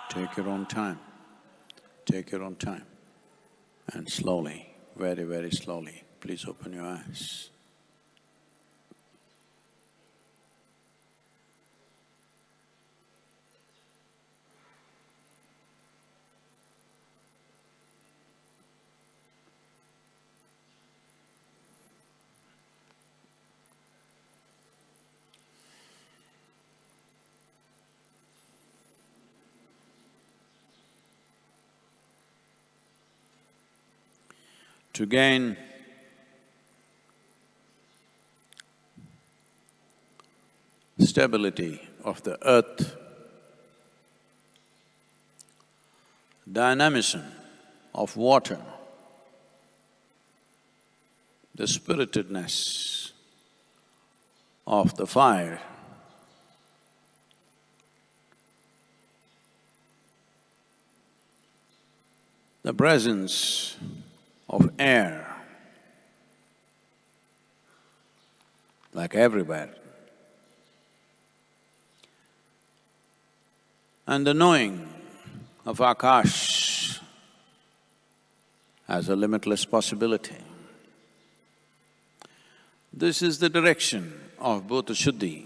Take your own time. Take your own time. And slowly, very, very slowly, please open your eyes. To gain stability of the earth, dynamism of water, the spiritedness of the fire, the presence of air, like everywhere, and the knowing of Akash, as a limitless possibility. This is the direction of Bhuta Shuddhi.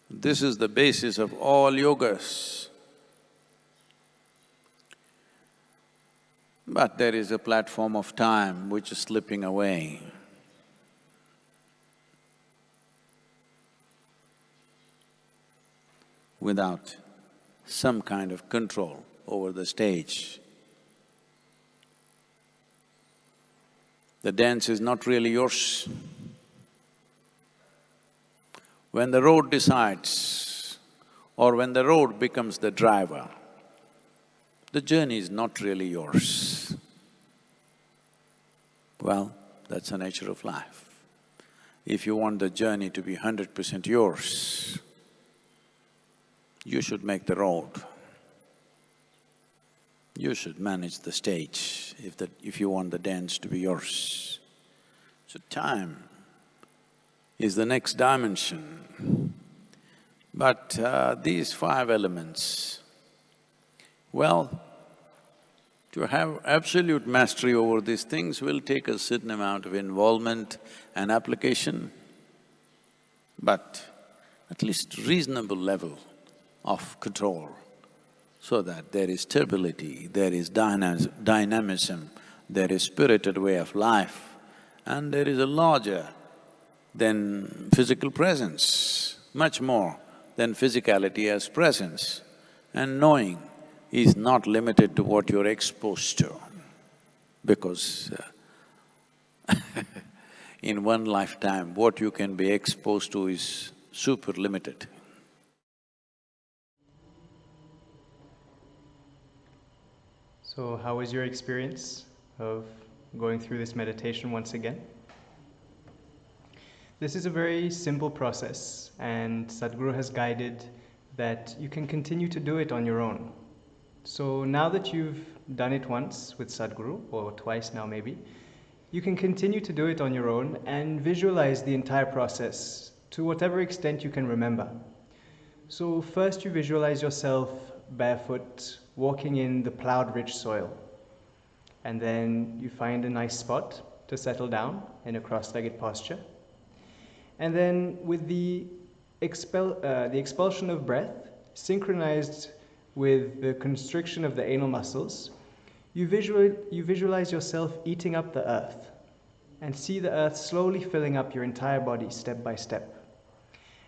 This is the basis of all yogas. But there is a platform of time which is slipping away. Without some kind of control over the stage. The dance is not really yours. When the road decides, or when the road becomes the driver, the journey is not really yours. Well, that's the nature of life. If you want the journey to be 100% yours, you should make the road. You should manage the stage if you want the dance to be yours. So time is the next dimension. But these 5 elements, well, to have absolute mastery over these things will take a certain amount of involvement and application, but at least reasonable level of control, so that there is stability, there is dynamism, there is spirited way of life, and there is a larger than physical presence, much more than physicality as presence. And knowing is not limited to what you're exposed to, because in one lifetime, what you can be exposed to is super limited. So how was your experience of going through this meditation once again? This is a very simple process, and Sadhguru has guided that you can continue to do it on your own. So now that you've done it once with Sadhguru, or twice now maybe, you can continue to do it on your own and visualize the entire process to whatever extent you can remember. So first you visualize yourself barefoot, walking in the plowed rich soil. And then you find a nice spot to settle down in a cross-legged posture. And then with the expulsion of breath, synchronized with the constriction of the anal muscles, you visualize yourself eating up the earth and see the earth slowly filling up your entire body step by step.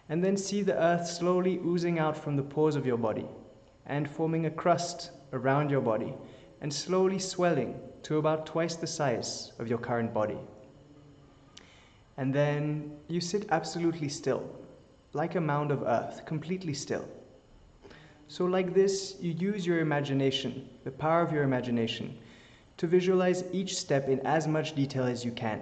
And then see the earth slowly oozing out from the pores of your body and forming a crust around your body and slowly swelling to about twice the size of your current body. And then you sit absolutely still, like a mound of earth, completely still. So like this, you use your imagination, the power of your imagination, to visualize each step in as much detail as you can,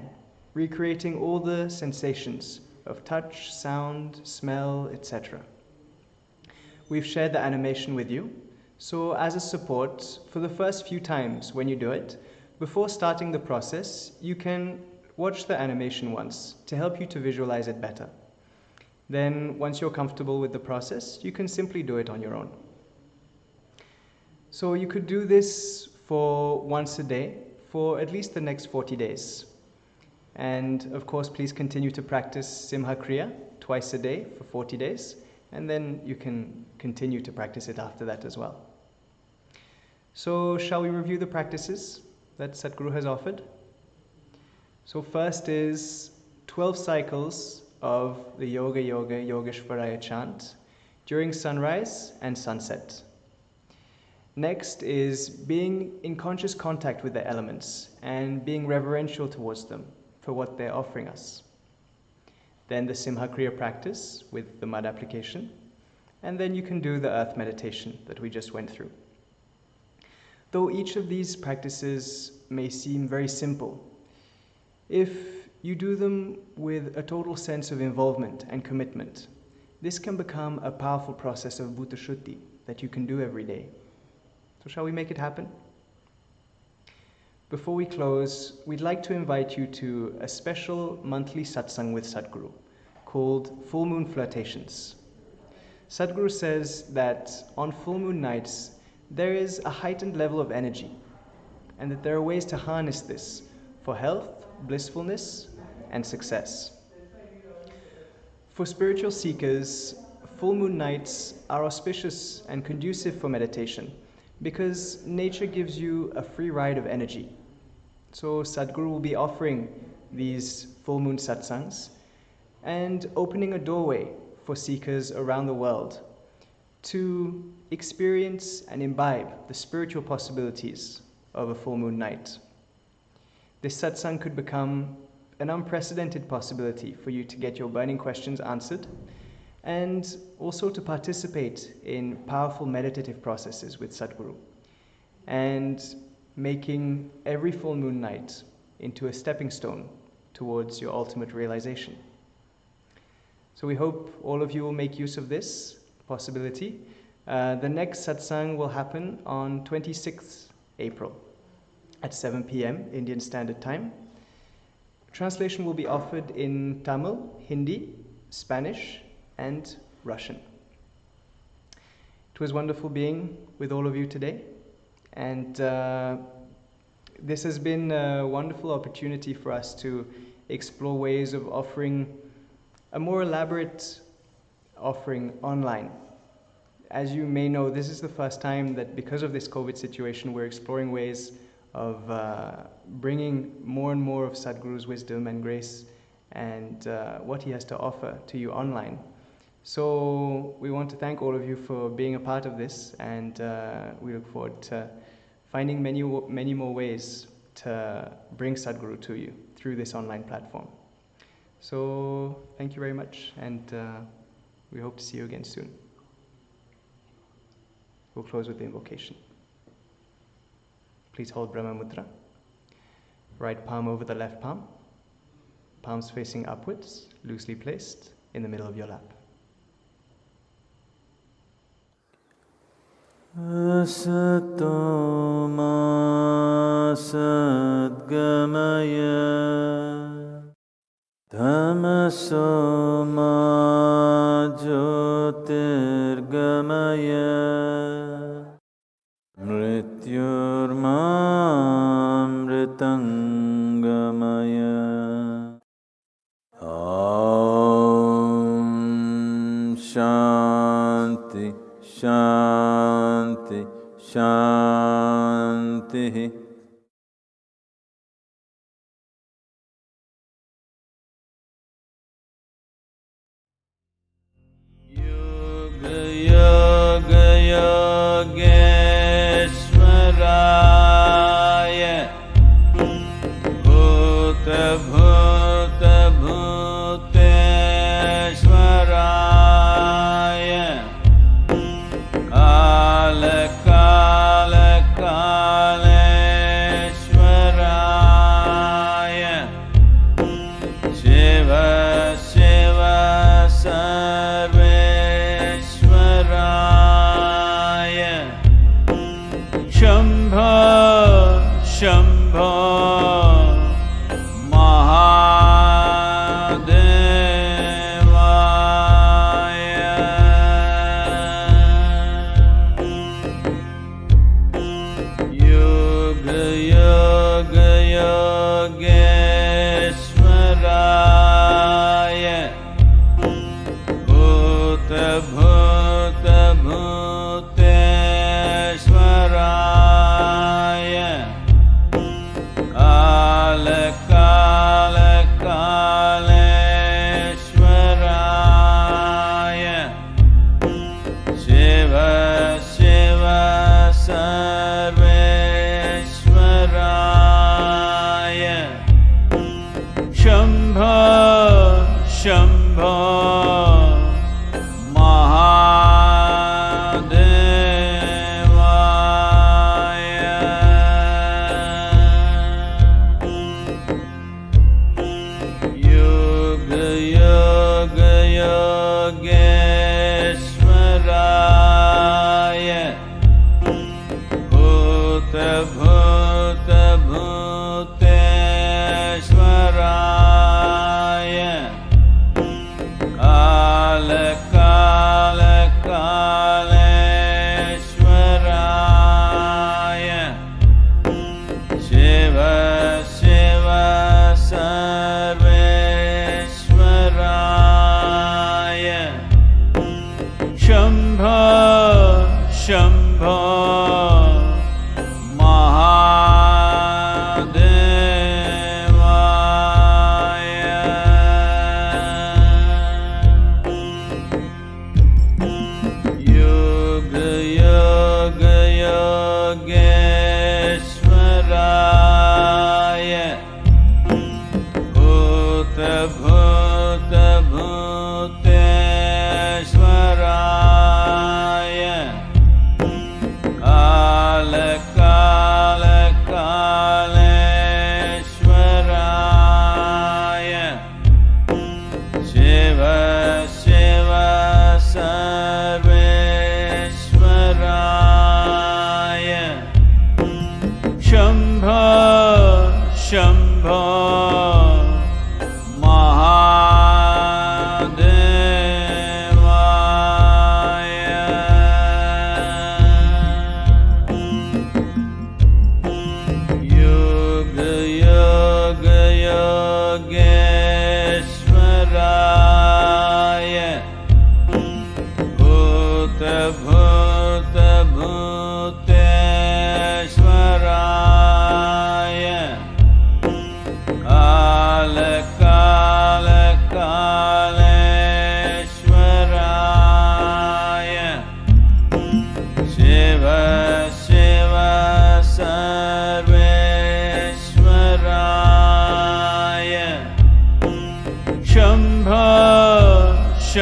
recreating all the sensations of touch, sound, smell, etc. We've shared the animation with you, so as a support, for the first few times when you do it, before starting the process, you can watch the animation once to help you to visualize it better. Then, once you're comfortable with the process, you can simply do it on your own. So you could do this for once a day for at least the next 40 days. And of course, please continue to practice Simha Kriya twice a day for 40 days, and then you can continue to practice it after that as well. So shall we review the practices that Sadhguru has offered? So first is 12 cycles of the Yoga Yoga Yogeshwaraya chant during sunrise and sunset. Next is being in conscious contact with the elements and being reverential towards them for what they're offering us. Then the Simha Kriya practice with the mud application, and then you can do the earth meditation that we just went through. Though each of these practices may seem very simple, if you do them with a total sense of involvement and commitment, this can become a powerful process of Bhuta Shuddhi that you can do every day. So shall we make it happen? Before we close, we'd like to invite you to a special monthly satsang with Sadhguru called Full Moon Flirtations. Sadhguru says that on full moon nights, there is a heightened level of energy, and that there are ways to harness this for health, blissfulness, and success. For spiritual seekers, full moon nights are auspicious and conducive for meditation because nature gives you a free ride of energy. So Sadhguru will be offering these full moon satsangs and opening a doorway for seekers around the world to experience and imbibe the spiritual possibilities of a full moon night. This satsang could become an unprecedented possibility for you to get your burning questions answered and also to participate in powerful meditative processes with Sadhguru and making every full moon night into a stepping stone towards your ultimate realization. So we hope all of you will make use of this possibility. The next satsang will happen on 26th April at 7 p.m. Indian Standard Time. Translation will be offered in Tamil, Hindi, Spanish, and Russian. It was wonderful being with all of you today, and this has been a wonderful opportunity for us to explore ways of offering a more elaborate offering online. As you may know, this is the first time that because of this COVID situation, we're exploring ways of bringing more and more of Sadhguru's wisdom and grace and what he has to offer to you online. So we want to thank all of you for being a part of this, and we look forward to finding many more ways to bring Sadhguru to you through this online platform. So thank you very much, and we hope to see you again soon. We'll close with the invocation. Please hold Brahma Mudra. Right palm over the left palm, palms facing upwards, loosely placed in the middle of your lap. Asato ma sadgamaya tamaso ma jyotirgamaya mrityurmamritangamaya. Om Shanti Shanti Shanti. Yoga Yoga Yogeshwaraya Bhuta Bhuta Bhuteshwaraya Kala Kala Kaleshwaraya Shiva Shiva Sarveshwaraya Shambho Shambho Bhuteshwaraya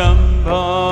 Shambho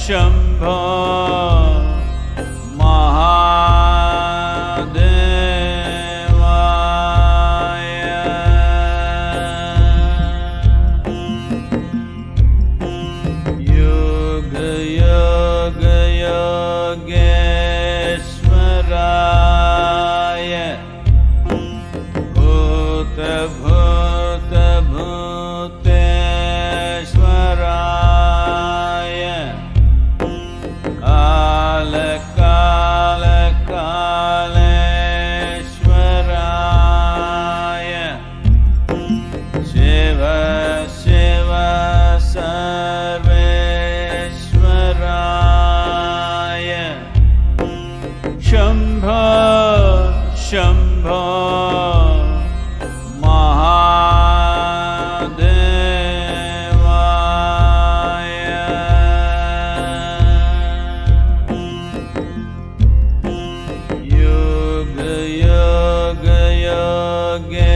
Shambho Maha Shambho Shambho Mahadevaya Yoga Yoga Yoga